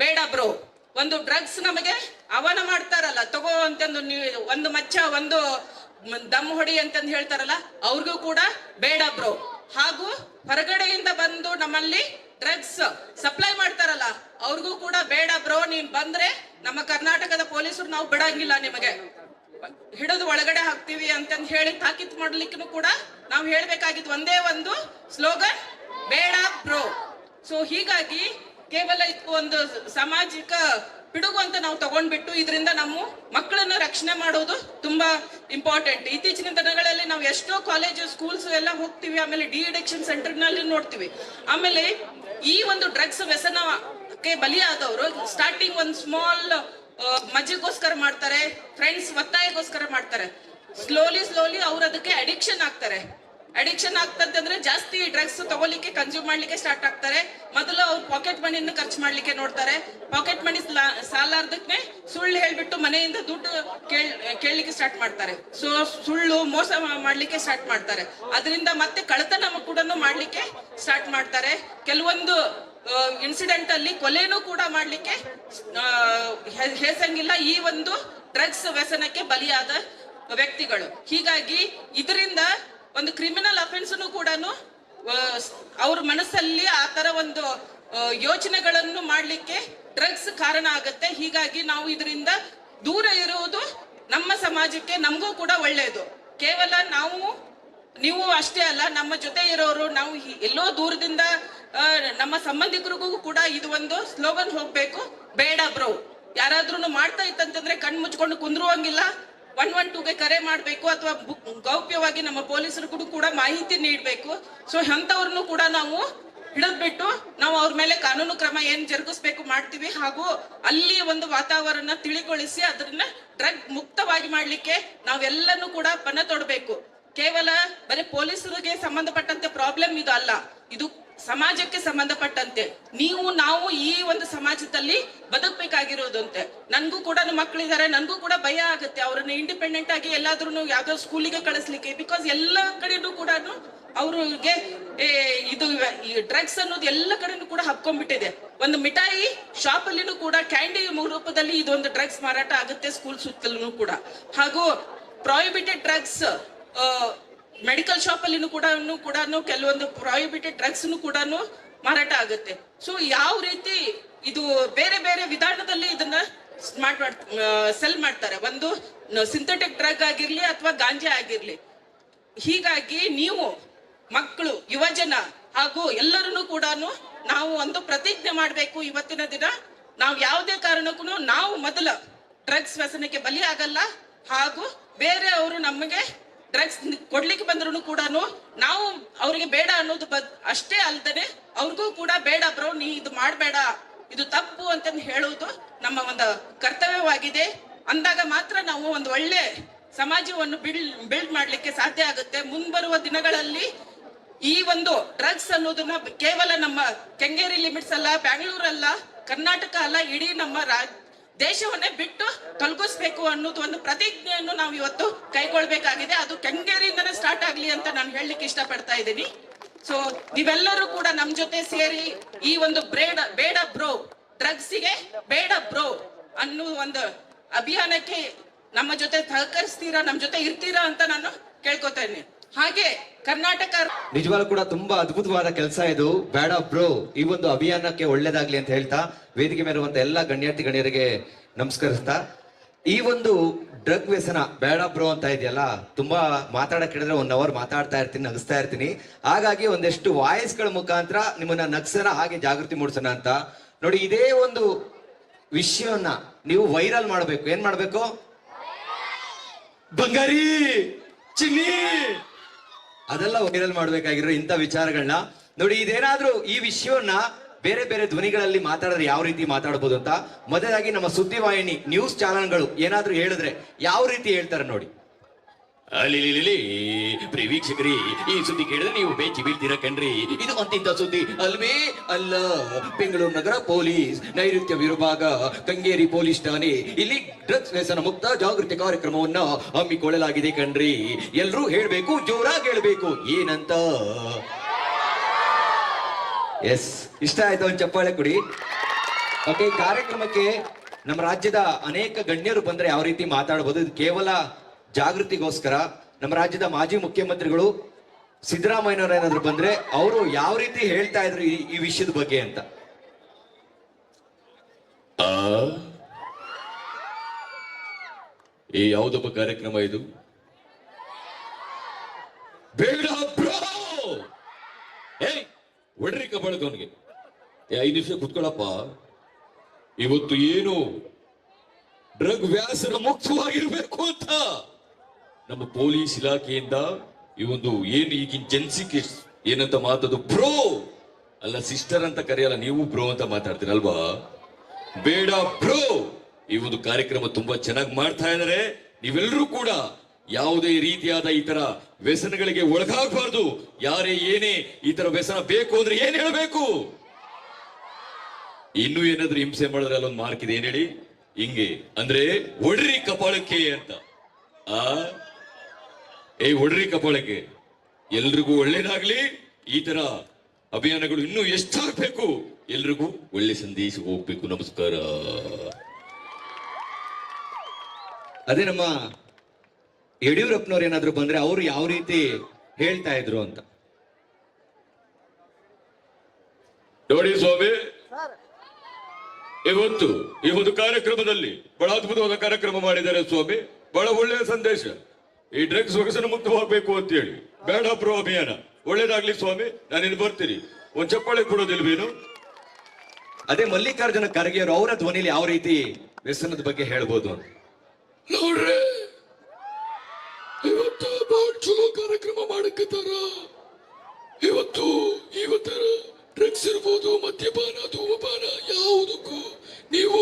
ಬೇಡ ಬ್ರೋ. ಒಂದು ಡ್ರಗ್ಸ್ ನಮಗೆ ಆಹ್ವಾನ ಮಾಡ್ತಾರಲ್ಲ, ತಗೋ ಅಂತಂದು ನೀವು ಒಂದು ಮಚ್ಚ ಒಂದು ದಮ್ ಹೊಡಿ ಅಂತಂದು ಹೇಳ್ತಾರಲ್ಲ, ಅವ್ರಿಗೂ ಕೂಡ ಬೇಡ ಬ್ರೋ. ಹಾಗೂ ಹೊರಗಡೆಯಿಂದ ಬಂದು ನಮ್ಮಲ್ಲಿ ಡ್ರಗ್ಸ್ ಸಪ್ಲೈ ಮಾಡ್ತಾರಲ್ಲ, ಅವ್ರಿಗೂ ಕೂಡ ಬೇಡ ಬ್ರೋ. ನೀನ್ ಬಂದ್ರೆ ನಮ್ಮ ಕರ್ನಾಟಕದ ಪೊಲೀಸರು ನಾವು ಬಿಡಂಗಿಲ್ಲ, ನಿಮಗೆ ಹಿಡಿದು ಒಳಗಡೆ ಹಾಕ್ತಿವಿ ಅಂತಂದು ಹೇಳಿ ತಾಕೀತು ಮಾಡ್ಲಿಕ್ಕೂ ಕೂಡ ನಾವು ಹೇಳ್ಬೇಕಾಗಿತ್ತು ಒಂದೇ ಒಂದು ಸ್ಲೋಗನ್, ಬೇಡ ಬ್ರೋ. ಸೊ ಹೀಗಾಗಿ ಕೇವಲ ಇದು ಒಂದು ಸಾಮಾಜಿಕ ಪಿಡುಗು ಅಂತ ನಾವು ತಗೊಂಡ್ಬಿಟ್ಟು ಇದರಿಂದ ನಮ್ಮ ಮಕ್ಕಳನ್ನ ರಕ್ಷಣೆ ಮಾಡೋದು ತುಂಬಾ ಇಂಪಾರ್ಟೆಂಟ್. ಇತ್ತೀಚಿನ ದಿನಗಳಲ್ಲಿ ನಾವು ಎಷ್ಟೋ ಕಾಲೇಜು ಸ್ಕೂಲ್ಸ್ ಎಲ್ಲ ಹೋಗ್ತೀವಿ, ಆಮೇಲೆ ಡಿ ಅಡಿಕ್ಷನ್ ಸೆಂಟರ್ ನಲ್ಲಿ ನೋಡ್ತೀವಿ. ಆಮೇಲೆ ಈ ಒಂದು ಡ್ರಗ್ಸ್ ವ್ಯಸನಕ್ಕೆ ಬಲಿಯಾದವರು ಸ್ಟಾರ್ಟಿಂಗ್ ಒಂದು ಸ್ಮಾಲ್ ಮಜೆಗೋಸ್ಕರ ಮಾಡ್ತಾರೆ, ಫ್ರೆಂಡ್ಸ್ ಒತ್ತಾಯಗೋಸ್ಕರ ಮಾಡ್ತಾರೆ. ಸ್ಲೋಲಿ ಅವ್ರು ಅದಕ್ಕೆ ಅಡಿಕ್ಷನ್ ಆಗ್ತಾರೆ. ಅಡಿಕ್ಷನ್ ಆಗ್ತಂತಂದ್ರೆ ಜಾಸ್ತಿ ಡ್ರಗ್ಸ್ ತಗೊಳ್ಳಿಕ್ಕೆ ಕನ್ಸ್ಯೂಮ್ ಮಾಡ್ಲಿಕ್ಕೆ ಸ್ಟಾರ್ಟ್ ಆಗ್ತಾರೆ. ಮೊದಲು ಅವ್ರು ಪಾಕೆಟ್ ಮನಿಯನ್ನು ಖರ್ಚು ಮಾಡ್ಲಿಕ್ಕೆ ನೋಡ್ತಾರೆ. ಪಾಕೆಟ್ ಮನಿ ಸಾಲಾರ್ದಕ್ಕೆ ಸುಳ್ಳು ಹೇಳ್ಬಿಟ್ಟು ಮನೆಯಿಂದ ದುಡ್ಡು ಕೇಳಲಿಕ್ಕೆ ಸ್ಟಾರ್ಟ್ ಮಾಡ್ತಾರೆ. ಸೊ ಸುಳ್ಳು ಮೋಸ ಮಾಡ್ಲಿಕ್ಕೆ ಸ್ಟಾರ್ಟ್ ಮಾಡ್ತಾರೆ. ಅದರಿಂದ ಮತ್ತೆ ಕಳ್ಳತನ ಕೂಡ ಮಾಡ್ಲಿಕ್ಕೆ ಸ್ಟಾರ್ಟ್ ಮಾಡ್ತಾರೆ. ಕೆಲವೊಂದು ಇನ್ಸಿಡೆಂಟ್ ಅಲ್ಲಿ ಕೊಲೆನೂ ಕೂಡ ಮಾಡ್ಲಿಕ್ಕೆ ಹೇಸಂಗಿಲ್ಲ ಈ ಒಂದು ಡ್ರಗ್ಸ್ ವ್ಯಸನಕ್ಕೆ ಬಲಿಯಾದ ವ್ಯಕ್ತಿಗಳು. ಹೀಗಾಗಿ ಇದರಿಂದ ಒಂದು ಕ್ರಿಮಿನಲ್ ಅಫೆನ್ಸ್ ಕೂಡ ಅವ್ರ ಮನಸ್ಸಲ್ಲಿ ಆ ತರ ಒಂದು ಯೋಚನೆಗಳನ್ನು ಮಾಡ್ಲಿಕ್ಕೆ ಡ್ರಗ್ಸ್ ಕಾರಣ ಆಗತ್ತೆ. ಹೀಗಾಗಿ ನಾವು ಇದರಿಂದ ದೂರ ಇರುವುದು ನಮ್ಮ ಸಮಾಜಕ್ಕೆ ನಮಗೂ ಕೂಡ ಒಳ್ಳೆಯದು. ಕೇವಲ ನೀವು ಅಷ್ಟೇ ಅಲ್ಲ, ನಮ್ಮ ಜೊತೆ ಇರೋರು, ನಾವು ಎಲ್ಲೋ ದೂರದಿಂದ ನಮ್ಮ ಸಂಬಂಧಿಕರಿಗೂ ಕೂಡ ಇದು ಒಂದು ಸ್ಲೋಗನ್ ಹೋಗ್ಬೇಕು, ಬೇಡ ಬ್ರೋ. ಯಾರಾದ್ರೂ ಮಾಡ್ತಾ ಇತ್ತಂತಂದ್ರೆ ಕಣ್ ಮುಚ್ಕೊಂಡು ಕುಂದ್ರುವಂಗಿಲ್ಲ, 112ಗೆ ಕರೆ ಮಾಡ್ಬೇಕು ಅಥವಾ ಗೌಪ್ಯವಾಗಿ ನಮ್ಮ ಪೊಲೀಸರಿಗೂ ಕೂಡ ಮಾಹಿತಿ ನೀಡಬೇಕು. ಸೊ ಅಂತವ್ರನ್ನು ಕೂಡ ನಾವು ಹಿಡಿದ್ಬಿಟ್ಟು ನಾವು ಅವ್ರ ಮೇಲೆ ಕಾನೂನು ಕ್ರಮ ಏನ್ ಜರುಗಿಸ್ಬೇಕು ಮಾಡ್ತೀವಿ. ಹಾಗೂ ಅಲ್ಲಿ ಒಂದು ವಾತಾವರಣ ತಿಳಿಗೊಳಿಸಿ ಅದನ್ನ ಡ್ರಗ್ ಮುಕ್ತವಾಗಿ ಮಾಡ್ಲಿಕ್ಕೆ ನಾವೆಲ್ಲನೂ ಕೂಡ ಪಣ ತೊಡಬೇಕು. ಕೇವಲ ಬರೀ ಪೊಲೀಸರಿಗೆ ಸಂಬಂಧಪಟ್ಟಂತೆ ಪ್ರಾಬ್ಲಮ್ ಇದು ಅಲ್ಲ, ಇದು ಸಮಾಜಕ್ಕೆ ಸಂಬಂಧಪಟ್ಟಂತೆ ನಾವು ಈ ಒಂದು ಸಮಾಜದಲ್ಲಿ ಬದುಕಬೇಕಾಗಿರೋದಂತೆ. ನನ್ಗೂ ಕೂಡ ಮಕ್ಕಳಿದ್ದಾರೆ, ನನ್ಗೂ ಕೂಡ ಭಯ ಆಗುತ್ತೆ ಅವ್ರನ್ನ ಇಂಡಿಪೆಂಡೆಂಟ್ ಆಗಿ ಎಲ್ಲಾದ್ರೂ ಯಾವ್ದೋ ಸ್ಕೂಲಿಗೆ ಕಳಿಸ್ಲಿಕ್ಕೆ. ಬಿಕಾಸ್ ಎಲ್ಲ ಕಡೆನೂ ಕೂಡ ಅವ್ರಿಗೆ ಇದು ಡ್ರಗ್ಸ್ ಅನ್ನೋದು ಎಲ್ಲ ಕಡೆನೂ ಕೂಡ ಹಬ್ಕೊಂಡ್ಬಿಟ್ಟಿದೆ. ಒಂದು ಮಿಠಾಯಿ ಶಾಪ್ ಅಲ್ಲಿನೂ ಕೂಡ ಕ್ಯಾಂಡಿ ರೂಪದಲ್ಲಿ ಇದೊಂದು ಡ್ರಗ್ಸ್ ಮಾರಾಟ ಆಗುತ್ತೆ ಸ್ಕೂಲ್ ಸುತ್ತಲೂ ಕೂಡ. ಹಾಗೂ ಪ್ರಾಹಿಬಿಟೆಡ್ ಡ್ರಗ್ಸ್ ಮೆಡಿಕಲ್ ಶಾಪ್ ಅಲ್ಲಿ ಕೂಡ ಕೆಲವೊಂದು ಪ್ರಾಹಿಬಿಟೆಡ್ ಡ್ರಗ್ಸ್ ಕೂಡ ಮಾರಾಟ ಆಗುತ್ತೆ. ಸೊ ಯಾವ ರೀತಿ ಇದು ಬೇರೆ ಬೇರೆ ವಿಧಾನದಲ್ಲಿ ಇದನ್ನ ಸೆಲ್ ಮಾಡ್ತಾರೆ, ಒಂದು ಸಿಂಥೆಟಿಕ್ ಡ್ರಗ್ ಆಗಿರ್ಲಿ ಅಥವಾ ಗಾಂಜಾ ಆಗಿರ್ಲಿ. ಹೀಗಾಗಿ ನೀವು ಮಕ್ಕಳು, ಯುವಜನ ಹಾಗೂ ಎಲ್ಲರನ್ನು ಕೂಡ ನಾವು ಒಂದು ಪ್ರತಿಜ್ಞೆ ಮಾಡಬೇಕು. ಇವತ್ತಿನ ದಿನ ನಾವು ಯಾವುದೇ ಕಾರಣಕ್ಕೂ ನಾವು ಮೊದಲ ಡ್ರಗ್ಸ್ ವ್ಯಸನಕ್ಕೆ ಬಲಿ ಆಗಲ್ಲ. ಹಾಗೂ ಬೇರೆ ಅವರು ನಮಗೆ ಡ್ರಗ್ಸ್ ಕೊಡ್ಲಿಕ್ಕೆ ಬಂದ್ರು ಕೂಡ ನಾವು ಅವ್ರಿಗೆ ಬೇಡ ಅನ್ನೋದು ಅಷ್ಟೇ ಅಲ್ದೇನೆ ಅವ್ರಿಗೂ ಕೂಡ ಬೇಡ ಬ್ರೋ, ನೀ ಇದು ಮಾಡಬೇಡ, ಇದು ತಪ್ಪು ಅಂತ ಹೇಳುವುದು ನಮ್ಮ ಒಂದು ಕರ್ತವ್ಯವಾಗಿದೆ. ಅಂದಾಗ ಮಾತ್ರ ನಾವು ಒಂದು ಒಳ್ಳೆ ಸಮಾಜವನ್ನು ಬಿಲ್ಡ್ ಮಾಡ್ಲಿಕ್ಕೆ ಸಾಧ್ಯ ಆಗುತ್ತೆ. ಮುಂಬರುವ ದಿನಗಳಲ್ಲಿ ಈ ಒಂದು ಡ್ರಗ್ಸ್ ಅನ್ನೋದನ್ನ ಕೇವಲ ನಮ್ಮ ಕೆಂಗೇರಿ ಲಿಮಿಟ್ಸ್ ಅಲ್ಲ, ಬ್ಯಾಂಗ್ಳೂರಲ್ಲ, ಕರ್ನಾಟಕ ಅಲ್ಲ, ಇಡೀ ನಮ್ಮ ದೇಶವನ್ನೇ ಬಿಟ್ಟು ತೊಲಗಿಸ್ಬೇಕು ಅನ್ನೋದು ಒಂದು ಪ್ರತಿಜ್ಞೆಯನ್ನು ನಾವು ಇವತ್ತು ಕೈಗೊಳ್ಬೇಕಾಗಿದೆ. ಅದು ಕೆಂಗೇರಿಯಿಂದನೇ ಸ್ಟಾರ್ಟ್ ಆಗ್ಲಿ ಅಂತ ನಾನು ಹೇಳಲಿಕ್ಕೆ ಇಷ್ಟಪಡ್ತಾ ಇದ್ದೀನಿ. ಸೊ ನೀವೆಲ್ಲರೂ ಕೂಡ ನಮ್ ಜೊತೆ ಸೇರಿ ಈ ಒಂದು ಬೇಡ ಬ್ರೋ, ಡ್ರಗ್ಸಿಗೆ ಬೇಡ ಬ್ರೋ ಅನ್ನೋ ಒಂದು ಅಭಿಯಾನಕ್ಕೆ ನಮ್ಮ ಜೊತೆ ಸಹಕರಿಸ್ತೀರಾ, ನಮ್ ಜೊತೆ ಇರ್ತೀರಾ ಅಂತ ನಾನು ಕೇಳ್ಕೊತಾ ಇದ್ದೀನಿ. ಹಾಗೆ ಕರ್ನಾಟಕ ನಿಜವಾಗ್ಲೂ ಕೂಡ ತುಂಬಾ ಅದ್ಭುತವಾದ ಕೆಲಸ ಇದು, ಬೇಡ ಬ್ರೋ. ಈ ಒಂದು ಅಭಿಯಾನಕ್ಕೆ ಒಳ್ಳೇದಾಗ್ಲಿ ಅಂತ ಹೇಳ್ತಾ ವೇದಿಕೆ ಮೇಲಿರುವಂತ ಎಲ್ಲಾ ಗಣ್ಯಾರ್ಥಿ ಗಣ್ಯರಿಗೆ ನಮಸ್ಕರಿಸ್ತಾ, ಈ ಒಂದು ಡ್ರಗ್ ವ್ಯಸನ ಬೇಡ ಬ್ರೋ ಅಂತ ಇದೆಯಲ್ಲ, ತುಂಬಾ ಮಾತಾಡಕ್ ಹೇಳಿದ್ರೆ 1 hour ಮಾತಾಡ್ತಾ ಇರ್ತೀನಿ, ನಗಿಸ್ತಾ ಇರ್ತೀನಿ. ಹಾಗಾಗಿ ಒಂದಷ್ಟು ವಾಯ್ಸ್ ಗಳ ಮುಖಾಂತರ ನಿಮ್ಮನ್ನ ನಗ್ಸೋಣ, ಹಾಗೆ ಜಾಗೃತಿ ಮೂಡಿಸೋಣ ಅಂತ. ನೋಡಿ, ಇದೇ ಒಂದು ವಿಷಯವನ್ನ ನೀವು ವೈರಲ್ ಮಾಡ್ಬೇಕು. ಏನ್ ಮಾಡ್ಬೇಕು? ಬಂಗಾರಿ, ಚಿನ್ನಿ, ಅದೆಲ್ಲ ವೈರಲ್ ಮಾಡ್ಬೇಕಾಗಿರೋ ಇಂಥ ವಿಚಾರಗಳನ್ನ ನೋಡಿ. ಇದೇನಾದ್ರೂ ಈ ವಿಷಯವನ್ನ ಬೇರೆ ಬೇರೆ ಧ್ವನಿಗಳಲ್ಲಿ ಮಾತಾಡಿದ್ರೆ ಯಾವ ರೀತಿ ಮಾತಾಡಬಹುದು ಅಂತ ಮೊದಲಾಗಿ ನಮ್ಮ ಸುದ್ದಿವಾಹಿನಿ ನ್ಯೂಸ್ ಚಾನೆಲ್ಗಳು ಏನಾದ್ರೂ ಹೇಳಿದ್ರೆ ಯಾವ ರೀತಿ ಹೇಳ್ತಾರೆ ನೋಡಿ. ಅಲ್ಲಿ ಪ್ರಿಯ ವೀಕ್ಷಕರೇ, ಈ ಸುದ್ದಿ ಕೇಳಿದ್ರೆ ನೀವು ಬೆಚ್ಚಿ ಬೀಳ್ತೀರ ಕಣ್ರಿ. ಇದು ಅಂತಿಂತ ಸುದ್ದಿ ಅಲ್ವೇ ಅಲ್ಲ. ಬೆಂಗಳೂರು ನಗರ ಪೊಲೀಸ್ ನೈಋತ್ಯ ವಿಭಾಗ ಕಂಗೇರಿ ಪೊಲೀಸ್ ಠಾಣೆ ಇಲ್ಲಿ ಡ್ರಗ್ಸ್ ವ್ಯಸನ ಮುಕ್ತ ಜಾಗೃತಿ ಕಾರ್ಯಕ್ರಮವನ್ನ ಹಮ್ಮಿಕೊಳ್ಳಲಾಗಿದೆ ಕಣ್ರಿ. ಎಲ್ರೂ ಹೇಳ್ಬೇಕು, ಜೋರಾಗಿ ಹೇಳ್ಬೇಕು. ಏನಂತ? ಎಸ್, ಇಷ್ಟ ಆಯ್ತು, ಒಂದು ಚಪ್ಪಾಳೆ ಕೊಡಿ. ಓಕೆ, ಕಾರ್ಯಕ್ರಮಕ್ಕೆ ನಮ್ಮ ರಾಜ್ಯದ ಅನೇಕ ಗಣ್ಯರು ಬಂದ್ರೆ ಯಾವ ರೀತಿ ಮಾತಾಡಬಹುದು. ಇದು ಕೇವಲ ಜಾಗೃತಿಗೋಸ್ಕರ. ನಮ್ಮ ರಾಜ್ಯದ ಮಾಜಿ ಮುಖ್ಯಮಂತ್ರಿಗಳು ಸಿದ್ದರಾಮಯ್ಯನವರು ಏನಾದ್ರು ಬಂದ್ರೆ ಅವರು ಯಾವ ರೀತಿ ಹೇಳ್ತಾ ಇದ್ರು ಈ ವಿಷಯದ ಬಗ್ಗೆ ಅಂತ. ಈ ಯಾವುದಪ್ಪ ಕಾರ್ಯಕ್ರಮ ಇದು? ಬೇಡ ಬ್ರೋ, ಏಯ್ ಒಡ್ರಿ ಕಬಳದವನಿಗೆ 5 ನಿಮಿಷ ಕುತ್ಕೊಳ್ಳಪ್ಪ. ಇವತ್ತು ಏನು ಡ್ರಗ್ ವ್ಯಾಸನ ಮುಕ್ತವಾಗಿರ್ಬೇಕು ಅಂತ ನಮ್ಮ ಪೊಲೀಸ್ ಇಲಾಖೆಯಿಂದ ಈ ಒಂದು ಏನು ಈಗಿನ ಜನ್ಸಿಕೆ ಏನಂತ ಮಾತದು ಬ್ರೋ ಅಲ್ಲ, ಸಿಸ್ಟರ್ ಅಂತ ಕರೆಯಲ್ಲ, ನೀವು ಬ್ರೋ ಅಂತ ಮಾತಾಡ್ತೀರಲ್ವಾ? ಬೇಡ ಬ್ರೋ, ಈ ಒಂದು ಕಾರ್ಯಕ್ರಮ ತುಂಬಾ ಚೆನ್ನಾಗಿ ಮಾಡ್ತಾ ಇದ್ದಾರೆ. ನೀವೆಲ್ಲರೂ ಕೂಡ ಯಾವುದೇ ರೀತಿಯಾದ ಈ ತರ ವ್ಯಸನಗಳಿಗೆ ಒಳಗಾಗಬಾರ್ದು. ಯಾರೇ ಏನೇ ಈ ತರ ವ್ಯಸನ ಬೇಕು ಅಂದ್ರೆ ಏನ್ ಹೇಳ್ಬೇಕು? ಇನ್ನು ಏನಾದ್ರೂ ಹಿಂಸೆ ಮಾಡಿದ್ರೆ ಅಲ್ಲೊಂದು ಮಾರ್ಕ್ ಇದೆ, ಏನ್ ಹೇಳಿ? ಹಿಂಗೆ ಅಂದ್ರೆ ಒಡ್ರಿ ಕಪಾಳಕ್ಕೆ ಅಂತ. ಒಡ್ರಿ ಕಪಾಳಕ್ಕೆ. ಎಲ್ರಿಗೂ ಒಳ್ಳೇದಾಗ್ಲಿ. ಈ ತರ ಅಭಿಯಾನಗಳು ಇನ್ನೂ ಎಷ್ಟಾಗಬೇಕು. ಎಲ್ರಿಗೂ ಒಳ್ಳೆ ಸಂದೇಶ ಹೋಗ್ಬೇಕು. ನಮಸ್ಕಾರ. ಅದೇ ನಮ್ಮ ಯಡಿಯೂರಪ್ಪನವ್ರು ಏನಾದ್ರು ಬಂದ್ರೆ ಅವರು ಯಾವ ರೀತಿ ಹೇಳ್ತಾ ಇದ್ರು ಅಂತ ನೋಡಿ ಸ್ವಾಮಿ. ಇವತ್ತು ಈ ಒಂದು ಕಾರ್ಯಕ್ರಮದಲ್ಲಿ ಬಹಳ ಅದ್ಭುತವಾದ ಕಾರ್ಯಕ್ರಮ ಮಾಡಿದ್ದಾರೆ ಸ್ವಾಮಿ. ಬಹಳ ಒಳ್ಳೆಯ ಸಂದೇಶ. ಈ ಡ್ರಗ್ಸ್ ವ್ಯಸನ ಮುಕ್ತವಾಗಬೇಕು ಅಂತ ಹೇಳಿ ಬೇಡ ಬ್ರೋ ಅಭಿಯಾನ ಒಳ್ಳೇದಾಗ್ಲಿ ಸ್ವಾಮಿ. ನಾನಿನ್ನು ಬರ್ತೀನಿ. ಒಂದ್ ಚಪ್ಪಾಳೆ ಕೊಡೋದಿಲ್ವೇನು? ಅದೇ ಮಲ್ಲಿಕಾರ್ಜುನ ಖರ್ಗೆ ಅವರು ಅವರ ಧ್ವನಿಲಿ ಯಾವ ರೀತಿ ವ್ಯಸನದ ಬಗ್ಗೆ ಹೇಳ್ಬೋದು ಅಂತ ನೋಡ್ರಿ. ಇವತ್ತು ಬಹಳ ಚಲೋ ಕಾರ್ಯಕ್ರಮ ಮಾಡಕತ್ತಾರ. ಇವತ್ತರ ಡ್ರಗ್ಸ್ ಇರ್ಬೋದು, ಮದ್ಯಪಾನ, ಧೂಮಪಾನ, ಯಾವುದಕ್ಕೂ ನೀವು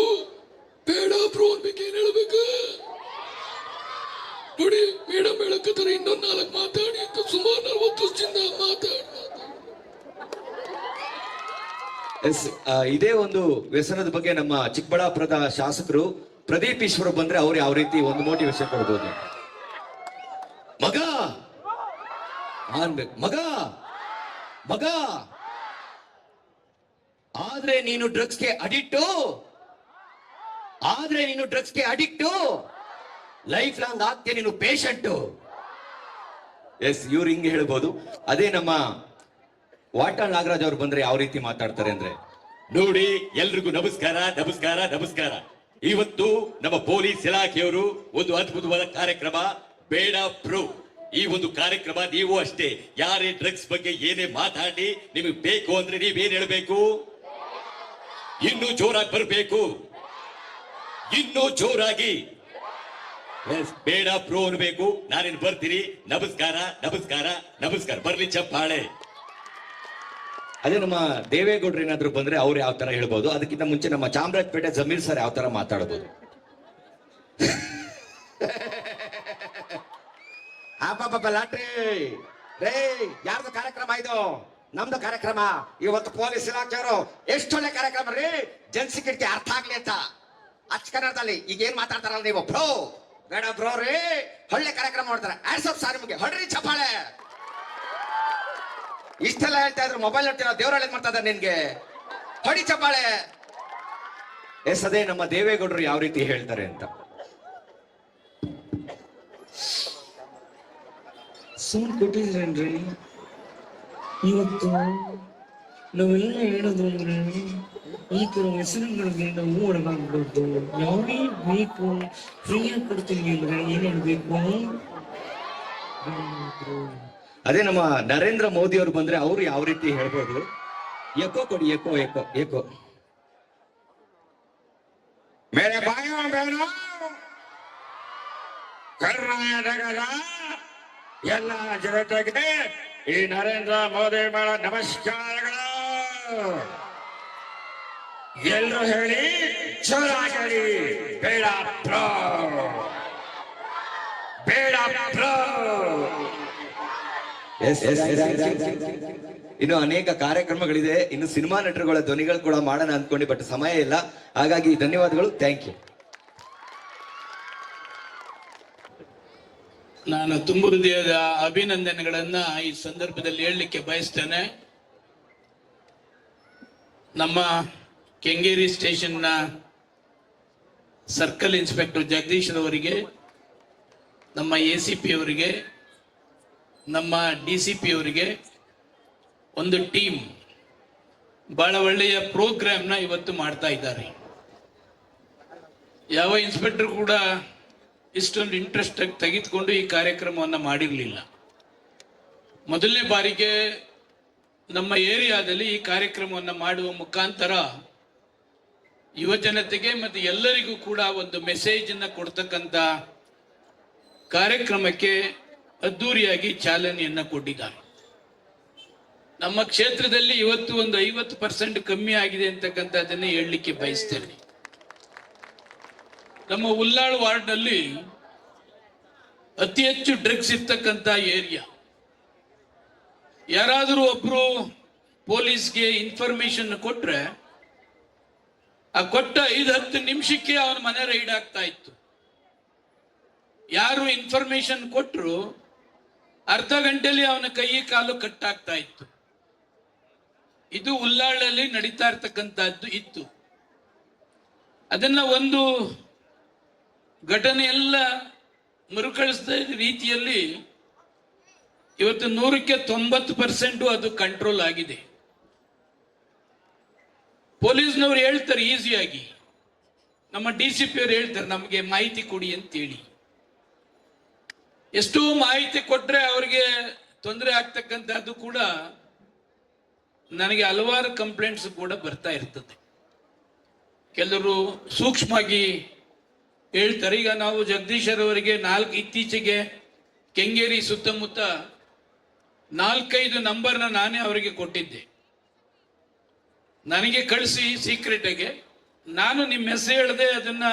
ಬೇಡ ಬ್ರೋ ಅನ್ಬೇಕು. ಏನ್ ಹೇಳ್ಬೇಕು ನೋಡಿ. ಮೇಡಮ್ ಹೇಳಕತ್ತಾರ ಇನ್ನೊಂದು 4 ಮಾತಾಡಿ ಅಂತ. ಸುಮಾರು 40 ವರ್ಷದಿಂದ ಮಾತಾಡಿ. ಇದೇ ಒಂದು ವ್ಯಸನದ ಬಗ್ಗೆ ನಮ್ಮ ಚಿಕ್ಕಬಳ್ಳಾಪುರದ ಶಾಸಕರು ಪ್ರದೀಪ್ ಈಶ್ವರ್ ಬಂದ್ರೆ ಅವ್ರು ಯಾವ ರೀತಿ ಒಂದು ಮೋಟಿವೇಶನ್ ಕೊಡ್ಬೋದು. ಮಗ ಅನ್ಬೇಕು, ಮಗ ಮಗ ಆದ್ರೆ ನೀನು ಡ್ರಗ್ಸ್ಗೆ ಅಡಿಕ್ಟು, ಲೈಫ್ ಲಾಂಗ್ ಆಗ್ತೇ ನೀನು ಪೇಷಂಟು. ಎಸ್, ಇವ್ರು ಹಿಂಗೆ ಹೇಳ್ಬೋದು. ಅದೇ ನಮ್ಮ ವಾಟಾಳ್ ನಾಗರಾಜ್ ಅವ್ರು ಬಂದ್ರೆ ಯಾವ ರೀತಿ ಮಾತಾಡ್ತಾರೆ ಅಂದ್ರೆ ನೋಡಿ. ಎಲ್ರಿಗೂ ನಮಸ್ಕಾರ ನಮಸ್ಕಾರ ನಮಸ್ಕಾರ. ಇವತ್ತು ನಮ್ಮ ಪೊಲೀಸ್ ಇಲಾಖೆಯವರು ಒಂದು ಅದ್ಭುತವಾದ ಕಾರ್ಯಕ್ರಮ ಬೇಡ ಬ್ರೋ. ಈ ಒಂದು ಕಾರ್ಯಕ್ರಮ ನೀವು ಅಷ್ಟೇ ಯಾರೇ ಡ್ರಗ್ಸ್ ಬಗ್ಗೆ ಏನೇ ಮಾತಾಡಿ ನಿಮಗೆ ಬೇಕು ಅಂದ್ರೆ ನೀವೇನ್ ಹೇಳ್ಬೇಕು? ಇನ್ನೂ ಜೋರಾಗಿ ಬರಬೇಕು, ಇನ್ನೂ ಜೋರಾಗಿ. ಬೇಡ ಬ್ರೋ ಅನ್ಬೇಕು. ನಾನೇನು ಬರ್ತೀನಿ. ನಮಸ್ಕಾರ ನಮಸ್ಕಾರ ನಮಸ್ಕಾರ. ಬರ್ಲಿ ಚಪ್ಪಾಳೆ. ಅದೇ ನಮ್ಮ ದೇವೇಗೌಡರು ಏನಾದ್ರು ಬಂದ್ರೆ ಅವ್ರು ಯಾವ ತರ ಹೇಳ್ಬೋದು. ಅದಕ್ಕಿಂತ ಮುಂಚೆ ನಮ್ಮ ಚಾಮರಾಜಪೇಟೆ ಜಮೀರ್ ಸರ್ ಯಾವ ತರ ಮಾತಾಡಬಹುದು. ಲಾಟ್ರಿ ರೇ, ಯಾರ್ದು ಕಾರ್ಯಕ್ರಮ ಇದು? ನಮ್ದು ಕಾರ್ಯಕ್ರಮ. ಇವತ್ತು ಪೊಲೀಸ್ ಇಲಾಖೆಯವರು ಎಷ್ಟು ಒಳ್ಳೆ ಕಾರ್ಯಕ್ರಮ ರೀ. ಜನಸಿಕೆ ಅರ್ಥ ಆಗ್ಲಿ ಅಂತ ಅಚ್ಚ ಕನ್ನಡದಲ್ಲಿ ಈಗ ಏನ್ ಮಾತಾಡ್ತಾರಲ್ಲ ನೀವು, ಬ್ರೋ ಬೇಡ ಬ್ರೋ ರೀ, ಒಳ್ಳೆ ಕಾರ್ಯಕ್ರಮ ಮಾಡ್ತಾರೆ. ಆಡ್ಸೋದ್ ಸಾರಿ ನಿಮಗೆ, ಹೊಡ್ರಿ ಚಪ್ಪಾಳೆ. ಇಷ್ಟೆಲ್ಲ ಹೇಳ್ತಾ ಇದ್ರು ಮೊಬೈಲ್ ನೋಡ್ತೀರ, ದೇವ್ರ ಏನ್ ಮಾಡ್ತಾ ಇದ್ದಾರೆ ನಿನ್ಗೆ, ಹೊಡಿ ಚಪ್ಪಾಳೆ. ಎಸ್, ಅದೇ ನಮ್ಮ ದೇವೇಗೌಡರು ಯಾವ ರೀತಿ ಹೇಳ್ತಾರೆ ಅಂತ. ಸೌಂಡ್ ಕೊಟ್ಟಿದ್ರೇನ್ರಿ? ಇವತ್ತು ನಾವೆಲ್ಲ ಹೇಳೋದು ಅಂದ್ರೆ ಈ ತರ ಹೆಸರುಗಳಿಗೆ ನಾವು ಒಳಗಾಗ್ಬಿಡೋದು. ಯಾವೇ ಬೇಕು ಫ್ರೀಯಾಗಿ ಕೊಡ್ತೀನಿ ಅಂದ್ರೆ ಏನ್ ಹೇಳ್ಬೇಕು? ಅದೇ ನಮ್ಮ ನರೇಂದ್ರ ಮೋದಿ ಅವರು ಬಂದ್ರೆ ಅವ್ರು ಯಾವ ರೀತಿ ಹೇಳ್ಬೋದು. ಎಕೋ ಕೊಡಿ, ಎಕೋ ಎಕೋ ಎಕೋ. मेरे भाइयों बहनों, कर्नाटकದ ಎಲ್ಲ ಜನತೆಗೆ ಈ ನರೇಂದ್ರ ಮೋದಿ ಮಾಡೋ ನಮಸ್ಕಾರಗಳು. ಎಲ್ರು ಹೇಳಿ, ಜೋರಾಗಿ ಹೇಳಿ, ಬೇಡ ಬ್ರೋ, ಬೇಡ ಬ್ರೋ. ಇನ್ನು ಅನೇಕ ಕಾರ್ಯಕ್ರಮಗಳಿದೆ, ಇನ್ನು ಸಿನಿಮಾ ನಟರುಗಳ ಧ್ವನಿಗಳು ಕೂಡ ಮಾಡೋಣ ಅಂದ್ಕೊಂಡು, ಬಟ್ ಸಮಯ ಇಲ್ಲ. ಹಾಗಾಗಿ ಧನ್ಯವಾದಗಳು, ಥ್ಯಾಂಕ್ ಯು. ನಾನು ತುಂಬ ಹೃದಯದ ಅಭಿನಂದನೆಗಳನ್ನ ಈ ಸಂದರ್ಭದಲ್ಲಿ ಹೇಳಲಿಕ್ಕೆ ಬಯಸ್ತೇನೆ. ನಮ್ಮ ಕೆಂಗೇರಿ ಸ್ಟೇಷನ್ನ ಸರ್ಕಲ್ ಇನ್ಸ್ಪೆಕ್ಟರ್ ಜಗದೀಶ್ ಅವರಿಗೆ, ನಮ್ಮ ACP ಅವರಿಗೆ, ನಮ್ಮ DCP ಅವರಿಗೆ ಒಂದು ಟೀಮ್ ಬಹಳ ಒಳ್ಳೆಯ ಪ್ರೋಗ್ರಾಮ್ನ ಇವತ್ತು ಮಾಡ್ತಾ ಇದ್ದಾರೆ. ಯಾವ ಇನ್ಸ್ಪೆಕ್ಟರ್ ಕೂಡ ಇಷ್ಟೊಂದು ಇಂಟ್ರೆಸ್ಟ್ ಆಗಿ ತೆಗೆದುಕೊಂಡು ಈ ಕಾರ್ಯಕ್ರಮವನ್ನು ಮಾಡಿರಲಿಲ್ಲ. ಮೊದಲನೇ ಬಾರಿಗೆ ನಮ್ಮ ಏರಿಯಾದಲ್ಲಿ ಈ ಕಾರ್ಯಕ್ರಮವನ್ನು ಮಾಡುವ ಮುಖಾಂತರ ಯುವ ಜನತೆಗೆ ಮತ್ತು ಎಲ್ಲರಿಗೂ ಕೂಡ ಒಂದು ಮೆಸೇಜ್ ಅನ್ನು ಕೊಡ್ತಕ್ಕಂಥ ಕಾರ್ಯಕ್ರಮಕ್ಕೆ ಅದ್ದೂರಿಯಾಗಿ ಚಾಲನೆಯನ್ನು ಕೊಟ್ಟಿದ್ದಾರೆ. ನಮ್ಮ ಕ್ಷೇತ್ರದಲ್ಲಿ ಇವತ್ತು ಒಂದು 50% ಕಮ್ಮಿ ಆಗಿದೆ ಅಂತಕ್ಕಂಥದ್ದನ್ನೇ ಹೇಳಲಿಕ್ಕೆ ಬಯಸ್ತೇನೆ. ನಮ್ಮ ಉಲ್ಲಾಳ್ ವಾರ್ಡ್ನಲ್ಲಿ ಅತಿ ಹೆಚ್ಚು ಡ್ರಗ್ಸ್ ಇರ್ತಕ್ಕಂಥ ಏರಿಯಾ. ಯಾರಾದರೂ ಒಬ್ರು ಪೊಲೀಸ್ಗೆ ಇನ್ಫಾರ್ಮೇಶನ್ ಕೊಟ್ರೆ ಆ ಕೊಟ್ಟ 5-10 ನಿಮಿಷಕ್ಕೆ ಅವನ ಮನೆ ರೈಡ್ ಆಗ್ತಾ ಇತ್ತು. ಯಾರು ಇನ್ಫಾರ್ಮೇಶನ್ ಕೊಟ್ಟರು ಅರ್ಧ ಗಂಟೆಯಲ್ಲಿ ಅವನ ಕೈ ಕಾಲು ಕಟ್ಟಾಗ್ತಾ ಇತ್ತು. ಇದು ಉಲ್ಲಾಳಲ್ಲಿ ನಡೀತಾ ಇರ್ತಕ್ಕಂಥದ್ದು ಇತ್ತು. ಅದನ್ನ ಒಂದು ಘಟನೆ ಎಲ್ಲ ಮರುಕಳಿಸಿದ ರೀತಿಯಲ್ಲಿ ಇವತ್ತು 100ಕ್ಕೆ 90% ಅದು ಕಂಟ್ರೋಲ್ ಆಗಿದೆ. ಪೊಲೀಸ್ನವ್ರು ಹೇಳ್ತಾರೆ ಈಸಿಯಾಗಿ, ನಮ್ಮ DCP ಅವರು ಹೇಳ್ತಾರೆ ನಮಗೆ ಮಾಹಿತಿ ಕೊಡಿ ಅಂತೇಳಿ. ಎಷ್ಟೋ ಮಾಹಿತಿ ಕೊಟ್ರೆ ಅವರಿಗೆ ತೊಂದರೆ ಆಗ್ತಕ್ಕಂಥದ್ದು ಕೂಡ ನನಗೆ ಹಲವಾರು ಕಂಪ್ಲೇಂಟ್ಸ್ ಕೂಡ ಬರ್ತಾ ಇರ್ತದೆ. ಕೆಲವರು ಸೂಕ್ಷ್ಮವಾಗಿ ಹೇಳ್ತಾರೆ. ಈಗ ನಾವು ಜಗದೀಶರವರಿಗೆ ಇತ್ತೀಚೆಗೆ ಕೆಂಗೇರಿ ಸುತ್ತಮುತ್ತ 4-5 ನಂಬರ್ನ ನಾನೇ ಅವರಿಗೆ ಕೊಟ್ಟಿದ್ದೆ. ನನಗೆ ಕಳಿಸಿ ಸೀಕ್ರೆಟಾಗೆ, ನಾನು ನಿಮ್ಮ ಹೆಸರು ಹೇಳದೆ ಅದನ್ನ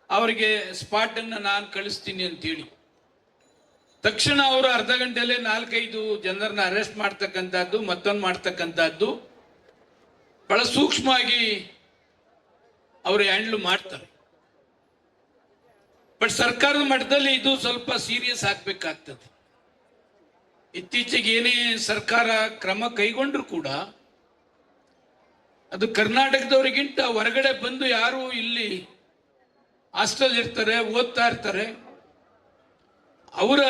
ಅವರಿಗೆ ಸ್ಪಾಟನ್ನು ನಾನು ಕಳಿಸ್ತೀನಿ ಅಂತೇಳಿ. ತಕ್ಷಣ ಅವರು ಅರ್ಧ ಗಂಟೆಯಲ್ಲೇ 4-5 ಜನರನ್ನ ಅರೆಸ್ಟ್ ಮಾಡ್ತಕ್ಕಂಥದ್ದು, ಮತ್ತೊಂದು ಮಾಡ್ತಕ್ಕಂಥದ್ದು ಬಹಳ ಸೂಕ್ಷ್ಮವಾಗಿ ಅವರು ಹ್ಯಾಂಡ್ಲ್ ಮಾಡ್ತಾರೆ. ಬಟ್ ಸರ್ಕಾರದ ಮಟ್ಟದಲ್ಲಿ ಇದು ಸ್ವಲ್ಪ ಸೀರಿಯಸ್ ಆಗ್ಬೇಕಾಗ್ತದೆ. ಇತ್ತೀಚೆಗೆ ಏನೇ ಸರ್ಕಾರ ಕ್ರಮ ಕೈಗೊಂಡ್ರು ಕೂಡ ಅದು ಕರ್ನಾಟಕದವರಿಗಿಂತ ಹೊರಗಡೆ ಬಂದು ಯಾರು ಇಲ್ಲಿ ಹಾಸ್ಟೆಲ್ ಇರ್ತಾರೆ, ಓದ್ತಾ ಇರ್ತಾರೆ, ಅವರ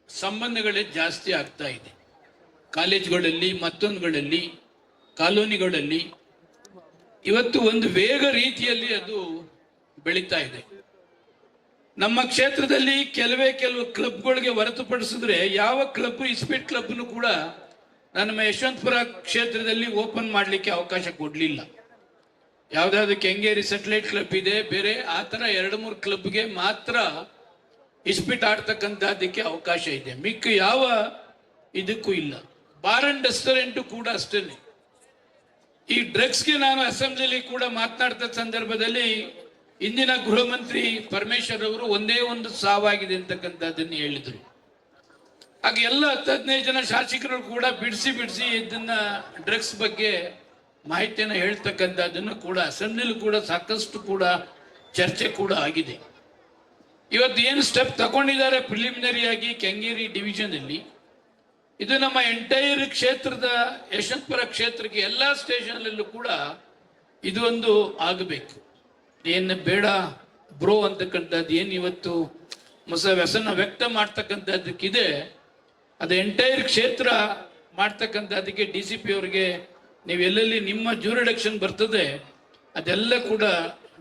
ಸಂಬಂಧಗಳೇ ಜಾಸ್ತಿ ಆಗ್ತಾ ಇದೆ. ಕಾಲೇಜುಗಳಲ್ಲಿ, ಮತ್ತೊಂದುಗಳಲ್ಲಿ, ಕಾಲೋನಿಗಳಲ್ಲಿ ಇವತ್ತು ಒಂದು ವೇಗ ರೀತಿಯಲ್ಲಿ ಅದು ಬೆಳೀತಾ ಇದೆ. ನಮ್ಮ ಕ್ಷೇತ್ರದಲ್ಲಿ ಕೆಲವು ಕ್ಲಬ್ಗಳಿಗೆ ಹೊರತುಪಡಿಸಿದ್ರೆ ಯಾವ ಕ್ಲಬ್, ಇಸ್ಪೀಟ್ ಕ್ಲಬ್ನು ಕೂಡ ನಮ್ಮ ಯಶವಂತಪುರ ಕ್ಷೇತ್ರದಲ್ಲಿ ಓಪನ್ ಮಾಡಲಿಕ್ಕೆ ಅವಕಾಶ ಕೊಡಲಿಲ್ಲ. ಯಾವುದಾದ್ರು ಕೆಂಗೇರಿ ಸೆಟಲೈಟ್ ಕ್ಲಬ್ ಇದೆ, ಬೇರೆ ಆ ಥರ 2-3 ಕ್ಲಬ್ಗೆ ಮಾತ್ರ ಇಸ್ಪೀಟ್ ಆಡ್ತಕ್ಕಂಥದ್ದಕ್ಕೆ ಅವಕಾಶ ಇದೆ. ಮಿಕ್ಕ ಯಾವ ಇದಕ್ಕೂ ಇಲ್ಲ. ಬಾರ್ ಅಂಡ್ ರೆಸ್ಟೋರೆಂಟು ಕೂಡ ಅಷ್ಟೇ. ಈ ಡ್ರಗ್ಸ್ಗೆ ನಾನು ಅಸೆಂಬ್ಲಿಲಿ ಕೂಡ ಮಾತನಾಡ್ತ ಸಂದರ್ಭದಲ್ಲಿ ಇಂದಿನ ಗೃಹ ಮಂತ್ರಿ ಪರಮೇಶ್ವರ್ ಅವರು ಒಂದೇ ಒಂದು ಸಾವಾಗಿದೆ ಅಂತಕ್ಕಂಥದ್ದನ್ನು ಹೇಳಿದರು. ಹಾಗೆ ಎಲ್ಲ 10-15 ಜನ ಶಾಸಕರು ಕೂಡ ಬಿಡಿಸಿ ಇದನ್ನ ಡ್ರಗ್ಸ್ ಬಗ್ಗೆ ಮಾಹಿತಿಯನ್ನು ಹೇಳ್ತಕ್ಕಂಥದ್ದನ್ನು ಕೂಡ ಅಸೆಂಬ್ಲಿಲಿ ಕೂಡ ಸಾಕಷ್ಟು ಕೂಡ ಚರ್ಚೆ ಕೂಡ ಆಗಿದೆ. ಇವತ್ತು ಏನು ಸ್ಟೆಪ್ ತಗೊಂಡಿದ್ದಾರೆ ಪ್ರಿಲಿಮಿನರಿಯಾಗಿ ಕೆಂಗೇರಿ ಡಿವಿಷನ್ ಅಲ್ಲಿ, ಇದು ನಮ್ಮ ಎಂಟೈರ್ ಕ್ಷೇತ್ರದ ಯಶವಂತಪುರ ಕ್ಷೇತ್ರಕ್ಕೆ ಎಲ್ಲ ಸ್ಟೇಷನ್ ಕೂಡ ಇದು ಒಂದು ಆಗಬೇಕು. ಏನು ಬೇಡ ಬ್ರೋ ಅಂತಕ್ಕಂಥದ್ದು ಏನು ಇವತ್ತು ವ್ಯಸನ ವ್ಯಕ್ತ ಮಾಡ್ತಕ್ಕಂಥದ್ದಕ್ಕಿದೆ, ಅದು ಎಂಟೈರ್ ಕ್ಷೇತ್ರ ಮಾಡ್ತಕ್ಕಂಥದ್ದಕ್ಕೆ DCP ಅವರಿಗೆ ನೀವು ಎಲ್ಲೆಲ್ಲಿ ನಿಮ್ಮ ಜ್ಯೂರಿಡಕ್ಷನ್ ಬರ್ತದೆ ಅದೆಲ್ಲ ಕೂಡ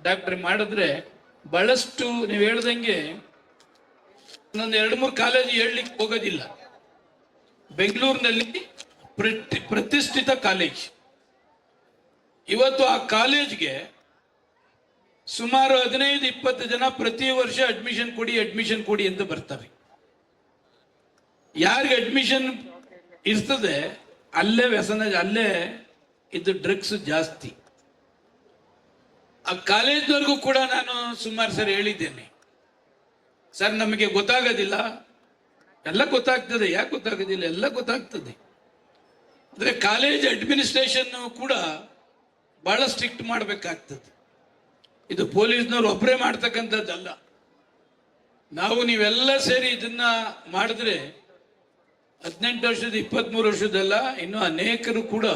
ಡಾಕ್ಟರ್ ಮಾಡಿದ್ರೆ ಬಹಳಷ್ಟು ನೀವು ಹೇಳ್ದಂಗೆ ಇನ್ನೊಂದು 2-3 ಕಾಲೇಜ್ ಹೇಳಲಿಕ್ಕೆ ಹೋಗೋದಿಲ್ಲ. ಬೆಂಗಳೂರಿನಲ್ಲಿ ಪ್ರತಿಷ್ಠಿತ ಕಾಲೇಜ್, ಇವತ್ತು ಆ ಕಾಲೇಜ್ಗೆ ಸುಮಾರು 15-20 ಜನ ಪ್ರತಿ ವರ್ಷ ಅಡ್ಮಿಷನ್ ಕೊಡಿ ಅಂತ ಬರ್ತಾರೆ. ಯಾರಿಗೆ ಅಡ್ಮಿಷನ್ ಇರ್ತದೆ ಅಲ್ಲೇ ವ್ಯಸನ, ಅಲ್ಲೇ ಇದು ಡ್ರಗ್ಸ್ ಜಾಸ್ತಿ. ಆ ಕಾಲೇಜ್ನವ್ರಿಗೂ ಕೂಡ ನಾನು ಸುಮಾರು ಸರಿ ಹೇಳಿದ್ದೇನೆ, ಸರ್ ನಮಗೆ ಗೊತ್ತಾಗೋದಿಲ್ಲ, ಎಲ್ಲ ಗೊತ್ತಾಗ್ತದೆ, ಯಾಕೆ ಗೊತ್ತಾಗೋದಿಲ್ಲ, ಎಲ್ಲ ಗೊತ್ತಾಗ್ತದೆ. ಅಂದರೆ ಕಾಲೇಜ್ ಅಡ್ಮಿನಿಸ್ಟ್ರೇಷನ್ ಕೂಡ ಬಹಳ ಸ್ಟ್ರಿಕ್ಟ್ ಮಾಡಬೇಕಾಗ್ತದೆ. ಇದು ಪೊಲೀಸ್ನವ್ರು ಒಬ್ಬರೇ ಮಾಡ್ತಕ್ಕಂಥದ್ದಲ್ಲ. ನಾವು ನೀವೆಲ್ಲ ಸೇರಿ ಇದನ್ನ ಮಾಡಿದ್ರೆ 18 ವರ್ಷದ 23 ವರ್ಷದಲ್ಲ, ಇನ್ನು ಅನೇಕರು ಕೂಡ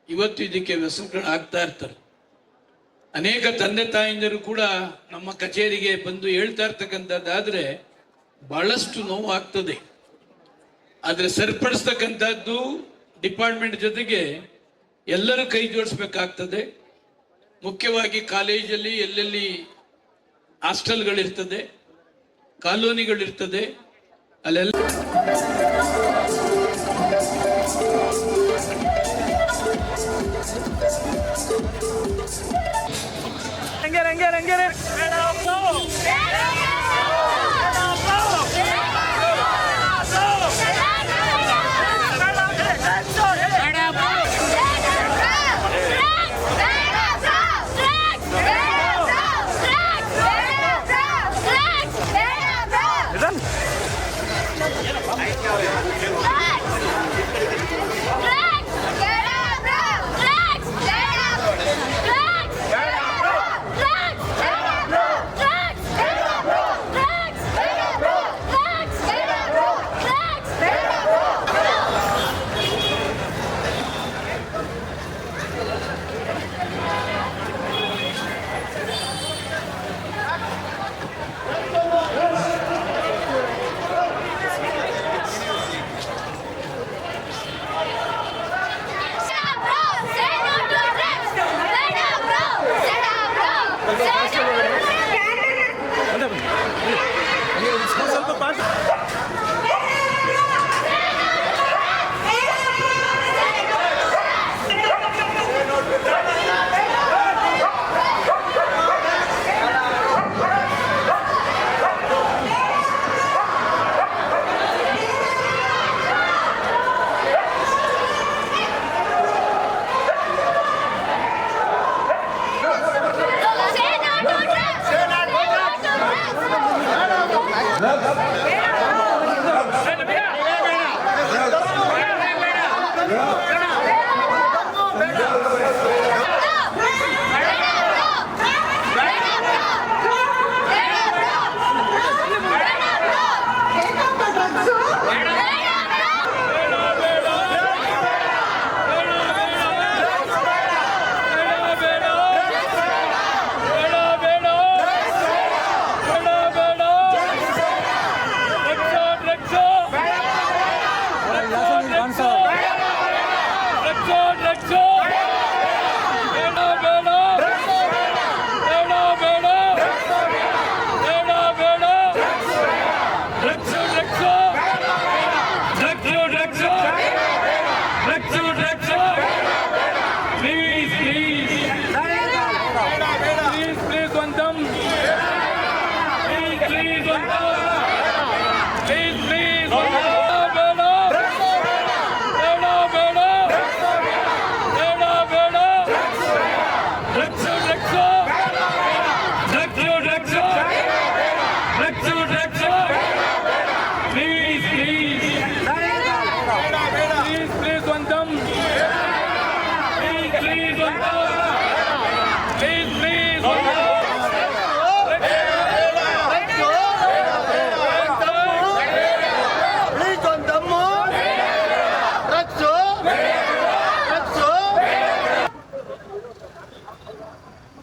ಇವತ್ತು ಇದಕ್ಕೆ ವ್ಯಸನಗಳಾಗ್ತಾ ಇರ್ತಾರೆ. ಅನೇಕ ತಂದೆ ತಾಯಿಂದರು ಕೂಡ ನಮ್ಮ ಕಚೇರಿಗೆ ಬಂದು ಹೇಳ್ತಾ ಇರ್ತಕ್ಕಂಥದ್ದಾದ್ರೆ ಬಹಳಷ್ಟು ನೋವು ಆಗ್ತದೆ. ಆದರೆ ಸರಿಪಡಿಸ್ತಕ್ಕಂಥದ್ದು ಡಿಪಾರ್ಟ್ಮೆಂಟ್ ಜೊತೆಗೆ ಎಲ್ಲರೂ ಕೈ ಜೋಡಿಸ್ಬೇಕಾಗ್ತದೆ. ಮುಖ್ಯವಾಗಿ ಕಾಲೇಜಲ್ಲಿ ಎಲ್ಲೆಲ್ಲಿ ಹಾಸ್ಟೆಲ್ಗಳಿರ್ತದೆ, ಕಾಲೋನಿಗಳಿರ್ತದೆ, ಅಲ್ಲೆಲ್ಲ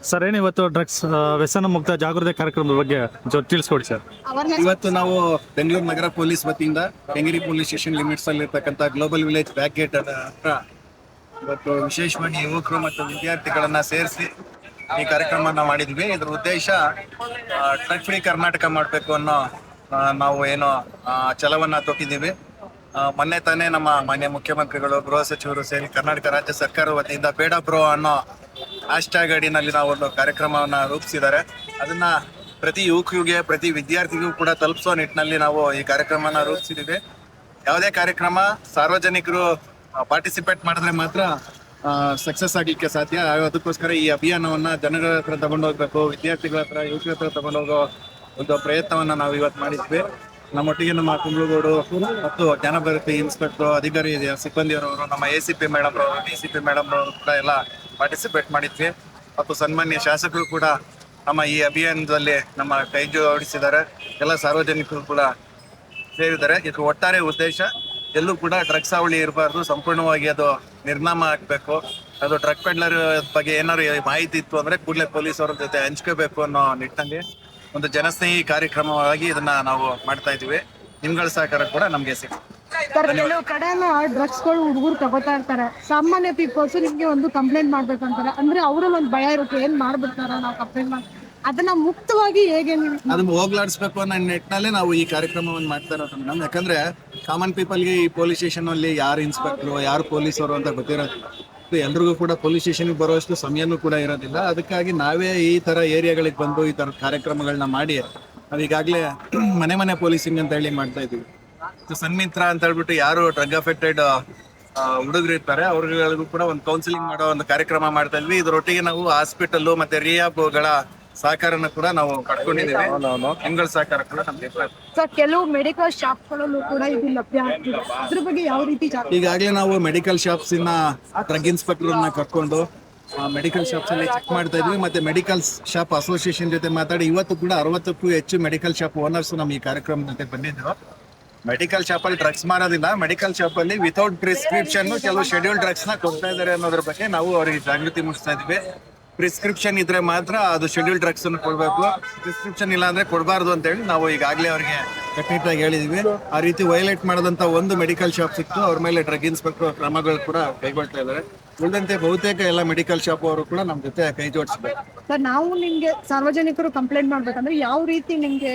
ಸರ್, ಏನು ಇವತ್ತು ಡ್ರಗ್ಸ್ ವ್ಯಸನ ಮುಕ್ತ ಜಾಗೃತಿ ಕಾರ್ಯಕ್ರಮದ ಬಗ್ಗೆ ತಿಳಿಸ್ಕೊಡಿ ಸರ್. ಇವತ್ತು ನಾವು ಬೆಂಗಳೂರು ನಗರ ಪೊಲೀಸ್ ವತಿಯಿಂದ ಬೆಂಗೇರಿ ಪೊಲೀಸ್ ಸ್ಟೇಷನ್ ಲಿಮಿಟ್ಸ್ ಅಲ್ಲಿ ಇರ್ತಕ್ಕಂಥ ಗ್ಲೋಬಲ್ ವಿಲೇಜ್ ಬ್ಯಾಕ್ ಗೇಟ್ ಹತ್ರ ಇವತ್ತು ವಿಶೇಷವಾಗಿ ಯುವಕರು ಮತ್ತು ವಿದ್ಯಾರ್ಥಿಗಳನ್ನ ಸೇರಿಸಿ ಈ ಕಾರ್ಯಕ್ರಮನ ಮಾಡಿದ್ವಿ. ಇದ್ರ ಉದ್ದೇಶ ಡ್ರಗ್ ಫ್ರೀ ಕರ್ನಾಟಕ ಮಾಡಬೇಕು ಅನ್ನೋ ನಾವು ಏನೋ ಛಲವನ್ನ ತೊಟ್ಟಿದ್ದೀವಿ. ಮೊನ್ನೆ ತಾನೇ ನಮ್ಮ ಮಾನ್ಯ ಮುಖ್ಯಮಂತ್ರಿಗಳು, ಗೃಹ ಸಚಿವರು ಸೇರಿ ಕರ್ನಾಟಕ ರಾಜ್ಯ ಸರ್ಕಾರ ವತಿಯಿಂದ ಬೇಡ ಬ್ರೋ ಅನ್ನೋ ಹ್ಯಾಶ್ಟ್ಯಾಗ್ ಅಡಿನಲ್ಲಿ ನಾವು ಒಂದು ಕಾರ್ಯಕ್ರಮವನ್ನ ರೂಪಿಸಿದ್ದಾರೆ. ಅದನ್ನ ಪ್ರತಿ ಯುವಕರಿಗೆ, ಪ್ರತಿ ವಿದ್ಯಾರ್ಥಿಗೂ ಕೂಡ ತಲುಪಿಸೋ ನಿಟ್ಟಿನಲ್ಲಿ ನಾವು ಈ ಕಾರ್ಯಕ್ರಮನ ರೂಪಿಸಿದ್ದೀವಿ. ಯಾವುದೇ ಕಾರ್ಯಕ್ರಮ ಸಾರ್ವಜನಿಕರು ಪಾರ್ಟಿಸಿಪೇಟ್ ಮಾಡಿದ್ರೆ ಮಾತ್ರ ಸಕ್ಸಸ್ ಆಗ್ಲಿಕ್ಕೆ ಸಾಧ್ಯ. ಅದಕ್ಕೋಸ್ಕರ ಈ ಅಭಿಯಾನವನ್ನ ಜನಗಳ ಹತ್ರ ತಗೊಂಡೋಗ್ಬೇಕು, ವಿದ್ಯಾರ್ಥಿಗಳ ಹತ್ರ, ಯುವಕರ ಹತ್ರ ತಗೊಂಡೋಗೋ ಒಂದು ಪ್ರಯತ್ನವನ್ನ ನಾವು ಇವತ್ತು ಮಾಡಿದ್ವಿ. ನಮ್ಮೊಟ್ಟಿಗೆ ನಮ್ಮ ಕುಂಬ್ಳಗೌಡು ಮತ್ತು ಜ್ಞಾನಭಾರತಿ ಇನ್ಸ್ಪೆಕ್ಟರ್ ಅಧಿಕಾರಿ ಸಿಬ್ಬಂದಿಯವರವರು, ನಮ್ಮ ACP ಮೇಡಮ್ ಅವರು, DCP ಮೇಡಮ್ ಅವರು ಕೂಡ ಎಲ್ಲ ಪಾರ್ಟಿಸಿಪೇಟ್ ಮಾಡಿದ್ವಿ. ಮತ್ತು ಸನ್ಮಾನ್ಯ ಶಾಸಕರು ಕೂಡ ನಮ್ಮ ಈ ಅಭಿಯಾನದಲ್ಲಿ ನಮ್ಮ ಕೈ ಜೋಡಿಸಿದ್ದಾರೆ. ಎಲ್ಲ ಸಾರ್ವಜನಿಕರು ಕೂಡ ಸೇರಿದ್ದಾರೆ. ಇದು ಒಟ್ಟಾರೆ ಉದ್ದೇಶ ಎಲ್ಲೂ ಕೂಡ ಡ್ರಗ್ಸ್ ಹಾವಳಿ ಇರಬಾರ್ದು, ಸಂಪೂರ್ಣವಾಗಿ ಅದು ನಿರ್ನಾಮ ಆಗ್ಬೇಕು. ಅದು ಡ್ರಗ್ ಪೆಡ್ಲರ್ ಬಗ್ಗೆ ಏನಾದ್ರು ಮಾಹಿತಿ ಇತ್ತು ಅಂದ್ರೆ ಕೂಡಲೇ ಪೊಲೀಸ್ ಅವ್ರ ಜೊತೆ ಹಂಚ್ಕೋಬೇಕು ಅನ್ನೋ ನಿಟ್ಟಿನಲ್ಲಿ ಒಂದು ಜನಸ್ನೇಹಿ ಕಾರ್ಯಕ್ರಮವಾಗಿ ಇದನ್ನ ನಾವು ಮಾಡ್ತಾ ಇದೀವಿ. ನಿಮ್ಗಳ ಸಹಕಾರ ಕೂಡ ನಮ್ಗೆ ಸಿಗುತ್ತೆ. ಕೆಲವು ಕಡೆ ಡ್ರಗ್ಸ್ಗಳು ಹುಡುಗರು ತಗೋತಾ ಇರ್ತಾರೆ. ಸಾಮಾನ್ಯ ಪೀಪಲ್ಸ್ ನಿಮ್ಗೆ ಒಂದು ಕಂಪ್ಲೇಂಟ್ ಮಾಡ್ಬೇಕಂತಾರೆ, ಅಂದ್ರೆ ಅವರಲ್ಲಿ ಒಂದು ಭಯ ಇರುತ್ತೆ, ಏನ್ ಮಾಡ್ಬಿಡ್ತಾರ ನಾವು ಕಂಪ್ಲೇಂಟ್ ಮಾಡಿ, ಅದನ್ನ ಮುಕ್ತವಾಗಿ ಹೇಗೆ ನೀವು ಅದನ್ನ ಹೋಗ್ಲಾಡಿಸ್ಬೇಕು ಅನ್ನೋ ನಿಟ್ಟಿನಲ್ಲಿ ನಾವು ಈ ಕಾರ್ಯಕ್ರಮವನ್ನು ಮಾಡ್ತಾ ಇರೋದು ಮೇಡಮ್. ಯಾಕಂದ್ರೆ ಕಾಮನ್ ಪೀಪಲ್ಗೆ ಈ ಪೊಲೀಸ್ ಸ್ಟೇಷನ್ ಅಲ್ಲಿ ಯಾರು ಇನ್ಸ್ಪೆಕ್ಟರ್, ಯಾರು ಪೊಲೀಸರು ಅಂತ ಗೊತ್ತಿರೋದಿಲ್ಲ. ಎಲ್ರಿಗೂ ಕೂಡ ಪೊಲೀಸ್ ಸ್ಟೇಷನ್ಗೆ ಬರೋಷ್ಟು ಸಮಯನೂ ಕೂಡ ಇರೋದಿಲ್ಲ. ಅದಕ್ಕಾಗಿ ನಾವೇ ಈ ತರ ಏರಿಯಾಗಳಿಗೆ ಬಂದು ಈ ತರ ಕಾರ್ಯಕ್ರಮಗಳನ್ನ ಮಾಡಿ ನಾವೀಗಾಗಲೇ ಮನೆ ಮನೆ ಪೊಲೀಸಿಂಗ್ ಅಂತ ಹೇಳಿ ಮಾಡ್ತಾ ಇದೀವಿ. ಸನ್ಮಿತ್ರ ಅಂತ ಹೇಳ್ಬಿಟ್ಟು ಯಾರು ಡ್ರಗ್ ಅಫೆಕ್ಟೆಡ್ ಹುಡುಗರು ಇರ್ತಾರೆ ಅವ್ರಿಗಳಿಗೂ ಕೂಡ ಒಂದು ಕೌನ್ಸಿಲಿಂಗ್ ಮಾಡೋ ಒಂದು ಕಾರ್ಯಕ್ರಮ ಮಾಡ್ತಾ ಇದ್ವಿ. ಇದರೊಟ್ಟಿಗೆ ನಾವು ಹಾಸ್ಪಿಟಲ್ ಮತ್ತೆ ರಿಯಾಬ್ಗಳ ಸಹಕಾರನ ಕೂಡ ನಾವು ಪಡ್ಕೊಂಡಿದ್ದೀವಿ. ನಿಮ್ಗಳ ಸಹಕಾರ ಕೂಡ ನಮ್ಗೆ ಸರ್ ಕೆಲವು ಮೆಡಿಕಲ್ ಶಾಪ್ಗಳಲ್ಲೂ ಕೂಡ ಇದು ಲಭ್ಯ ಆಗ್ತಿದೆ. ಅದ್ರ ಬಗ್ಗೆ ಯಾವ ರೀತಿ ಈಗಾಗಲೇ ನಾವು ಮೆಡಿಕಲ್ ಶಾಪ್ಸ್ ಡ್ರಗ್ ಇನ್ಸ್ಪೆಕ್ಟರ್ನ ಕರ್ಕೊಂಡು ಮೆಡಿಕಲ್ ಶಾಪ್ಸ್ ಅಲ್ಲಿ ಚೆಕ್ ಮಾಡ್ತಾ ಇದ್ವಿ. ಮತ್ತೆ ಮೆಡಿಕಲ್ ಶಾಪ್ ಅಸೋಸಿಯೇಷನ್ ಜೊತೆ ಮಾತಾಡಿ ಇವತ್ತು ಕೂಡ 60ಕ್ಕೂ ಹೆಚ್ಚು ಮೆಡಿಕಲ್ ಶಾಪ್ ಓನರ್ಸ್ ನಮ್ಮ ಈ ಕಾರ್ಯಕ್ರಮದ ಜೊತೆ ಬಂದಿದ್ರು. ಮೆಡಿಕಲ್ ಶಾಪ್ ಅಲ್ಲಿ ಡ್ರಗ್ಸ್ ಮಾರೋದಿಲ್ಲ, ಮೆಡಿಕಲ್ ಶಾಪ್ ಅಲ್ಲಿ ವಿತೌಟ್ ಪ್ರಿಸ್ಕ್ರಿಪ್ಷನ್ ಕೆಲವು ಶೆಡ್ಯೂಲ್ ಡ್ರಗ್ಸ್ ನ ಕೊಡ್ತಾ ಇದಾರೆ ಅನ್ನೋದ್ರ ಬಗ್ಗೆ ನಾವು ಅವರಿಗೆ ಜಾಗೃತಿ ಮೂಡಿಸ್ತಾ ಇದ್ವಿ. ಪ್ರಿಸ್ಕ್ರಿಪ್ಷನ್ ಇದ್ರೆ ಮಾತ್ರ ಅದು ಶೆಡ್ಯೂಲ್ ಡ್ರಗ್ಸ್ ಅನ್ನು ಕೊಡಬೇಕು, ಪ್ರಿಸ್ಕ್ರಿಪ್ಷನ್ ಇಲ್ಲ ಅಂದ್ರೆ ಕೊಡಬಾರ್ದು ಅಂತ ಹೇಳಿ ನಾವು ಈಗಾಗಲೇ ಅವರಿಗೆ ಕಟ್ಟುನಿಟ್ಟಾಗಿ ಹೇಳಿದ್ವಿ. ಆ ರೀತಿ ವೈಲೇಟ್ ಮಾಡದಂತ ಒಂದು ಮೆಡಿಕಲ್ ಶಾಪ್ ಸಿಕ್ತು, ಅವ್ರ ಮೇಲೆ ಡ್ರಗ್ ಇನ್ಸ್ಪೆಕ್ಟರ್ ಕ್ರಮಗಳು ಕೂಡ ಕೈಗೊಳ್ತಾ ಇದ್ದಾರೆ. ಉಳಿದಂತೆ ಬಹುತೇಕ ಎಲ್ಲ ಮೆಡಿಕಲ್ ಶಾಪ್ ಅವರು ಕೂಡ ನಮ್ಮ ಜೊತೆ ಕೈ ಜೋಡಿಸಬೇಕು. ಸರ್ ನಾವು ನಿಮ್ಗೆ ಸಾರ್ವಜನಿಕರು ಕಂಪ್ಲೇಂಟ್ ಮಾಡ್ಬೇಕಂದ್ರೆ ಯಾವ ರೀತಿ ನಿಮ್ಗೆ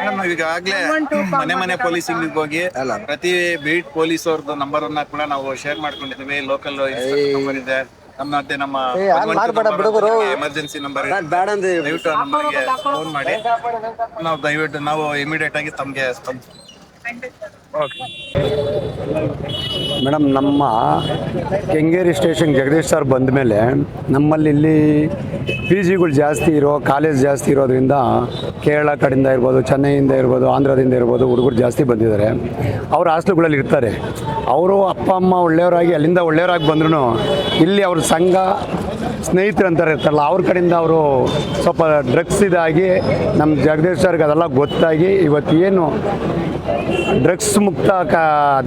ನಾವು ಈಗಾಗಲೇ ಮನೆ ಮನೆ ಪೊಲೀಸಿಂಗ್ ಹೋಗಿ ಪ್ರತಿ ಬೀಟ್ ಪೊಲೀಸ್ ಅವ್ರದ್ದು ನಂಬರ್ ಅನ್ನ ಕೂಡ ನಾವು ಶೇರ್ ಮಾಡ್ಕೊಂಡಿದ್ದೀವಿ. ಲೋಕಲ್ ನಂಬರ್ ಇದೆ, ನಮ್ಮ ಎಮರ್ಜೆನ್ಸಿ ನಂಬರ್, ದಯವಿಟ್ಟು ಆ ನಂಬರ್ಗೆ ಫೋನ್ ಮಾಡಿ. ನಾವು ಇಮಿಡಿಯೇಟ್ ಆಗಿ ತಮಗೆ ಮೇಡಮ್, ನಮ್ಮ ಕೆಂಗೇರಿ ಸ್ಟೇಷನ್ ಜಗದೀಶ್ ಸರ್ ಬಂದ ಮೇಲೆ ನಮ್ಮಲ್ಲಿ ಇಲ್ಲಿ PGಗಳು ಜಾಸ್ತಿ ಕಾಲೇಜ್ ಜಾಸ್ತಿ ಇರೋದ್ರಿಂದ ಕೇರಳ ಕಡೆಯಿಂದ ಇರ್ಬೋದು, ಚೆನ್ನೈಯಿಂದ ಇರ್ಬೋದು, ಆಂಧ್ರದಿಂದ ಇರ್ಬೋದು ಹುಡುಗರು ಜಾಸ್ತಿ ಬಂದಿದ್ದಾರೆ. ಅವರು ಹಾಸ್ಟೆಲ್ಗಳಲ್ಲಿ ಇರ್ತಾರೆ. ಅವರು ಅಪ್ಪ ಅಮ್ಮ ಒಳ್ಳೆಯವರಾಗಿ ಅಲ್ಲಿಂದ ಒಳ್ಳೆಯವರಾಗಿ ಬಂದ್ರೂ ಇಲ್ಲಿ ಅವ್ರ ಸಂಘ ಸ್ನೇಹಿತರು ಅಂತಾರೆ ಇರ್ತಾರಲ್ಲ, ಅವ್ರ ಕಡೆಯಿಂದ ಅವರು ಸ್ವಲ್ಪ ಡ್ರಗ್ಸ್ ಇದಾಗಿ ನಮ್ಮ ಜಗದೀಶ್ ಸರ್ಗೆ ಅದೆಲ್ಲ ಗೊತ್ತಾಗಿ ಇವತ್ತು ಏನು ಡ್ರಗ್ಸ್ ಮುಕ್ತ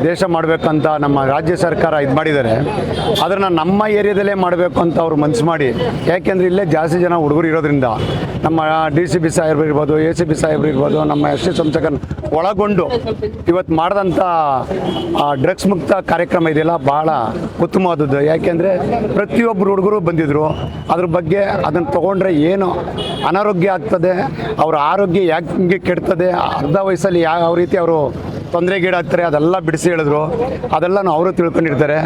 ದೇಶ ಮಾಡಬೇಕಂತ ನಮ್ಮ ರಾಜ್ಯ ಸರ್ಕಾರ ಇದು ಮಾಡಿದ್ದಾರೆ. ಅದನ್ನು ನಮ್ಮ ಏರಿಯಾದಲ್ಲೇ ಮಾಡಬೇಕು ಅಂತ ಅವರು ಮನಸ್ಸು ಮಾಡಿ, ಯಾಕೆಂದರೆ ಇಲ್ಲೇ ಜಾಸ್ತಿ ಜನ ಹುಡುಗರು ಇರೋದ್ರಿಂದ ನಮ್ಮ DCP ಸಾಹೇಬ್ರು ಇರ್ಬೋದು, ACP ಸಾಹೇಬ್ರು ಇರ್ಬೋದು, ನಮ್ಮ ST ಸಂಸಕರನ್ನ ಒಳಗೊಂಡು ಇವತ್ತು ಮಾಡಿದಂಥ ಡ್ರಗ್ಸ್ ಮುಕ್ತ ಕಾರ್ಯಕ್ರಮ ಇದೆಯಲ್ಲ ಭಾಳ ಉತ್ತಮವಾದದ್ದು. ಯಾಕೆಂದರೆ ಪ್ರತಿಯೊಬ್ಬರು ಹುಡುಗರು ಬಂದಿದ್ದರು. ಅದ್ರ ಬಗ್ಗೆ ಅದನ್ನು ತೊಗೊಂಡ್ರೆ ಏನು ಅನಾರೋಗ್ಯ ಆಗ್ತದೆ, ಅವರ ಆರೋಗ್ಯ ಯಾಕೆ ಕೆಡ್ತದೆ, ಅರ್ಧ ವಯಸ್ಸಲ್ಲಿ ಯಾವ ರೀತಿ ಅವರು ತೊಂದರೆಗೀಡಾಗ್ತಾರೆ ಅದೆಲ್ಲ ಬಿಡಿಸಿ ಹೇಳಿದ್ರು. ಅದೆಲ್ಲನೂ ಅವರು ತಿಳ್ಕೊಂಡಿರ್ತಾರೆ.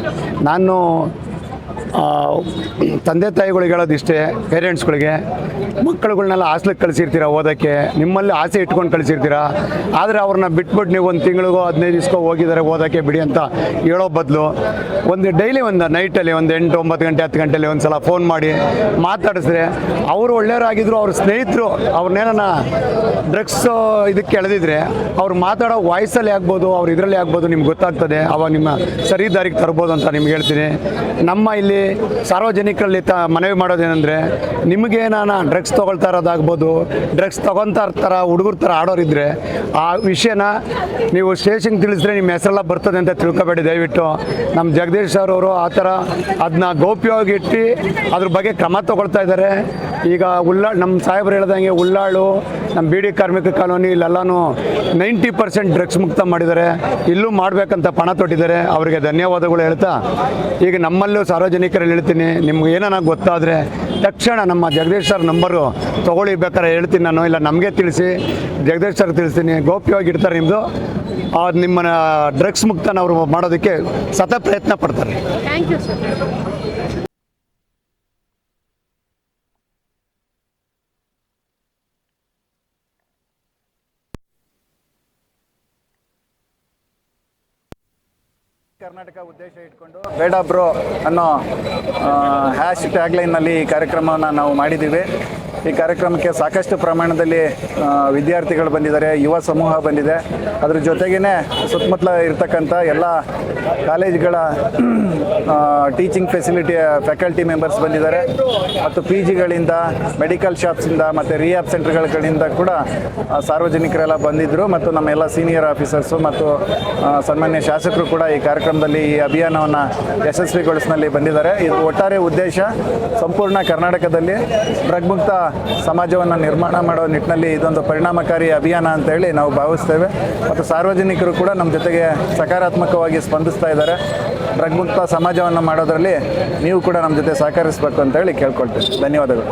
ನಾನು ತಂದೆ ತಾಯಿಗಳಿಗೆ ಹೇಳೋದಿಷ್ಟೇ, ಪೇರೆಂಟ್ಸ್ಗಳಿಗೆ, ಮಕ್ಕಳುಗಳನ್ನೆಲ್ಲ ಹಾಸ್ಟೆಲ್ಗೆ ಕಳಿಸಿರ್ತೀರ ಓದೋಕ್ಕೆ, ನಿಮ್ಮಲ್ಲಿ ಆಸೆ ಇಟ್ಕೊಂಡು ಕಳಿಸಿರ್ತೀರ. ಆದರೆ ಅವ್ರನ್ನ ಬಿಟ್ಬಿಟ್ಟು ನೀವು ಒಂದು ತಿಂಗಳಿಗೋ 15 ದಿವಸಕ್ಕೋ ಹೋಗಿದ್ದಾರೆ ಓದೋಕ್ಕೆ ಬಿಡಿ ಅಂತ ಹೇಳೋ ಬದಲು ಡೈಲಿ ಒಂದು ನೈಟಲ್ಲಿ ಒಂದು 8, 9 ಗಂಟೆ 10 ಗಂಟೆಯಲ್ಲಿ ಒಂದು ಸಲ ಫೋನ್ ಮಾಡಿ ಮಾತಾಡಿಸಿದ್ರೆ ಅವರು ಒಳ್ಳೆಯವರಾಗಿದ್ದರು. ಅವ್ರ ಸ್ನೇಹಿತರು ಅವ್ರನ್ನೇನ ಡ್ರಗ್ಸ್ ಇದಕ್ಕೆ ಎಳೆದಿದ್ರೆ ಅವ್ರು ಮಾತಾಡೋ ವಾಯ್ಸಲ್ಲಿ ಆಗ್ಬೋದು, ಅವ್ರು ಇದರಲ್ಲಿ ಆಗ್ಬೋದು, ನಿಮ್ಗೆ ಗೊತ್ತಾಗ್ತದೆ. ಅವಾಗ ನಿಮ್ಮ ಸರಿ ದಾರಿಗೆ ತರ್ಬೋದು ಅಂತ ನಿಮ್ಗೆ ಹೇಳ್ತೀನಿ. ನಮ್ಮ ಇಲ್ಲಿ ಸಾರ್ವಜನಿಕರಲ್ಲಿ ಮನವಿ ಮಾಡೋದೇನೆಂದರೆ, ನಿಮಗೇನಾನ ಡ್ರಗ್ಸ್ ತೊಗೊಳ್ತಾ ಇರೋದಾಗ್ಬೋದು, ಡ್ರಗ್ಸ್ ತೊಗೊತಾ ಇರ್ತಾರ ಹುಡುಗರ ಥರ ಆಡೋರಿದ್ರೆ ಆ ವಿಷಯನ ನೀವು ಸ್ಟೇಷನ್ಗೆ ತಿಳಿಸಿದ್ರೆ ನಿಮ್ಮ ಹೆಸರೆಲ್ಲ ಬರ್ತದೆ ಅಂತ ತಿಳ್ಕೊಬೇಡಿ. ದಯವಿಟ್ಟು ನಮ್ಮ ಜಗದೀಶ್ ಅವರು ಆ ಥರ ಅದನ್ನ ಗೌಪ್ಯವಾಗಿ ಇಟ್ಟು ಅದ್ರ ಬಗ್ಗೆ ಕ್ರಮ ತೊಗೊಳ್ತಾ ಇದ್ದಾರೆ. ಈಗ ನಮ್ಮ ಸಾಹೇಬ್ರು ಹೇಳ್ದಂಗೆ ಉಳ್ಳಾಳು, ನಮ್ಮ BD ಕಾರ್ಮಿಕ ಕಾಲೋನಿ ಇಲ್ಲೆಲ್ಲನೂ 90% ಡ್ರಗ್ಸ್ ಮುಕ್ತ ಮಾಡಿದ್ದಾರೆ. ಇಲ್ಲೂ ಮಾಡಬೇಕಂತ ಪಣ ತೊಟ್ಟಿದ್ದಾರೆ. ಅವರಿಗೆ ಧನ್ಯವಾದಗಳು ಹೇಳ್ತಾ, ಈಗ ನಮ್ಮಲ್ಲೂ ಸಾರ್ವಜನಿಕರಲ್ಲಿ ಹೇಳ್ತೀನಿ, ನಿಮ್ಗೆ ಏನಾನ ಗೊತ್ತಾದರೆ ತಕ್ಷಣ ನಮ್ಮ ಜಗದೀಶ್ ಸರ್ ನಂಬರು ತೊಗೊಳ್ಳಿ. ಬೇಕಾದ್ರೆ ಹೇಳ್ತೀನಿ ನಾನು, ಇಲ್ಲ ನಮಗೆ ತಿಳಿಸಿ, ಜಗದೀಶ್ ಸರ್ ತಿಳಿಸ್ತೀನಿ. ಗೌಪ್ಯವಾಗಿ ಇಡ್ತಾರೆ ನಿಮ್ಮದು. ನಿಮ್ಮನ್ನ ಡ್ರಗ್ಸ್ ಮುಕ್ತನ ಅವರು ಮಾಡೋದಕ್ಕೆ ಸತತ ಪ್ರಯತ್ನ ಪಡ್ತಾರೆ. Thank you sir. ಕರ್ನಾಟಕ ಉದ್ದೇಶ ಇಟ್ಕೊಂಡು ಬೇಡ ಬ್ರೋ ಅನ್ನೋ ಹ್ಯಾಶ್ ಟ್ಯಾಗ್ಲೈನ್ನಲ್ಲಿ ಈ ಕಾರ್ಯಕ್ರಮವನ್ನು ನಾವು ಮಾಡಿದ್ದೀವಿ. ಈ ಕಾರ್ಯಕ್ರಮಕ್ಕೆ ಸಾಕಷ್ಟು ಪ್ರಮಾಣದಲ್ಲಿ ವಿದ್ಯಾರ್ಥಿಗಳು ಬಂದಿದ್ದಾರೆ, ಯುವ ಸಮೂಹ ಬಂದಿದೆ. ಅದ್ರ ಜೊತೆಗೇ ಸುತ್ತಮುತ್ತಲ ಇರ್ತಕ್ಕಂಥ ಎಲ್ಲ ಕಾಲೇಜ್ಗಳ ಟೀಚಿಂಗ್ ಫ್ಯಾಕಲ್ಟಿ ಮೆಂಬರ್ಸ್ ಬಂದಿದ್ದಾರೆ ಮತ್ತು PGಗಳಿಂದ, ಮೆಡಿಕಲ್ ಶಾಪ್ಸಿಂದ ಮತ್ತು ರಿಹ್ಯಾಬ್ ಸೆಂಟರ್ಗಳಿಂದ ಕೂಡ ಸಾರ್ವಜನಿಕರೆಲ್ಲ ಬಂದಿದ್ದರು ಮತ್ತು ನಮ್ಮೆಲ್ಲ ಸೀನಿಯರ್ ಆಫೀಸರ್ಸು ಮತ್ತು ಸನ್ಮಾನ್ಯ ಶಾಸಕರು ಕೂಡ ಈ ಕಾರ್ಯಕ್ರಮದಲ್ಲಿ ಈ ಅಭಿಯಾನವನ್ನು ಯಶಸ್ವಿಗೊಳಿಸಿನಲ್ಲಿ ಬಂದಿದ್ದಾರೆ. ಇದು ಒಟ್ಟಾರೆ ಉದ್ದೇಶ ಸಂಪೂರ್ಣ ಕರ್ನಾಟಕದಲ್ಲಿ ಡ್ರಗ್ ಮುಕ್ತ ಸಮಾಜವನ್ನು ನಿರ್ಮಾಣ ಮಾಡೋ ನಿಟ್ಟಿನಲ್ಲಿ ಇದೊಂದು ಪರಿಣಾಮಕಾರಿ ಅಭಿಯಾನ ಅಂತೇಳಿ ನಾವು ಭಾವಿಸ್ತೇವೆ ಮತ್ತು ಸಾರ್ವಜನಿಕರು ಕೂಡ ನಮ್ಮ ಜೊತೆಗೆ ಸಕಾರಾತ್ಮಕವಾಗಿ ಸ್ಪಂದಿಸ್ತಾ ಇದ್ದಾರೆ. ಡ್ರಗ್ ಮುಕ್ತ ಸಮಾಜವನ್ನು ಮಾಡೋದರಲ್ಲಿ ನೀವು ಕೂಡ ನಮ್ಮ ಜೊತೆ ಸಹಕರಿಸಬೇಕು ಅಂತೇಳಿ ಕೇಳ್ಕೊಳ್ತೇವೆ. ಧನ್ಯವಾದಗಳು.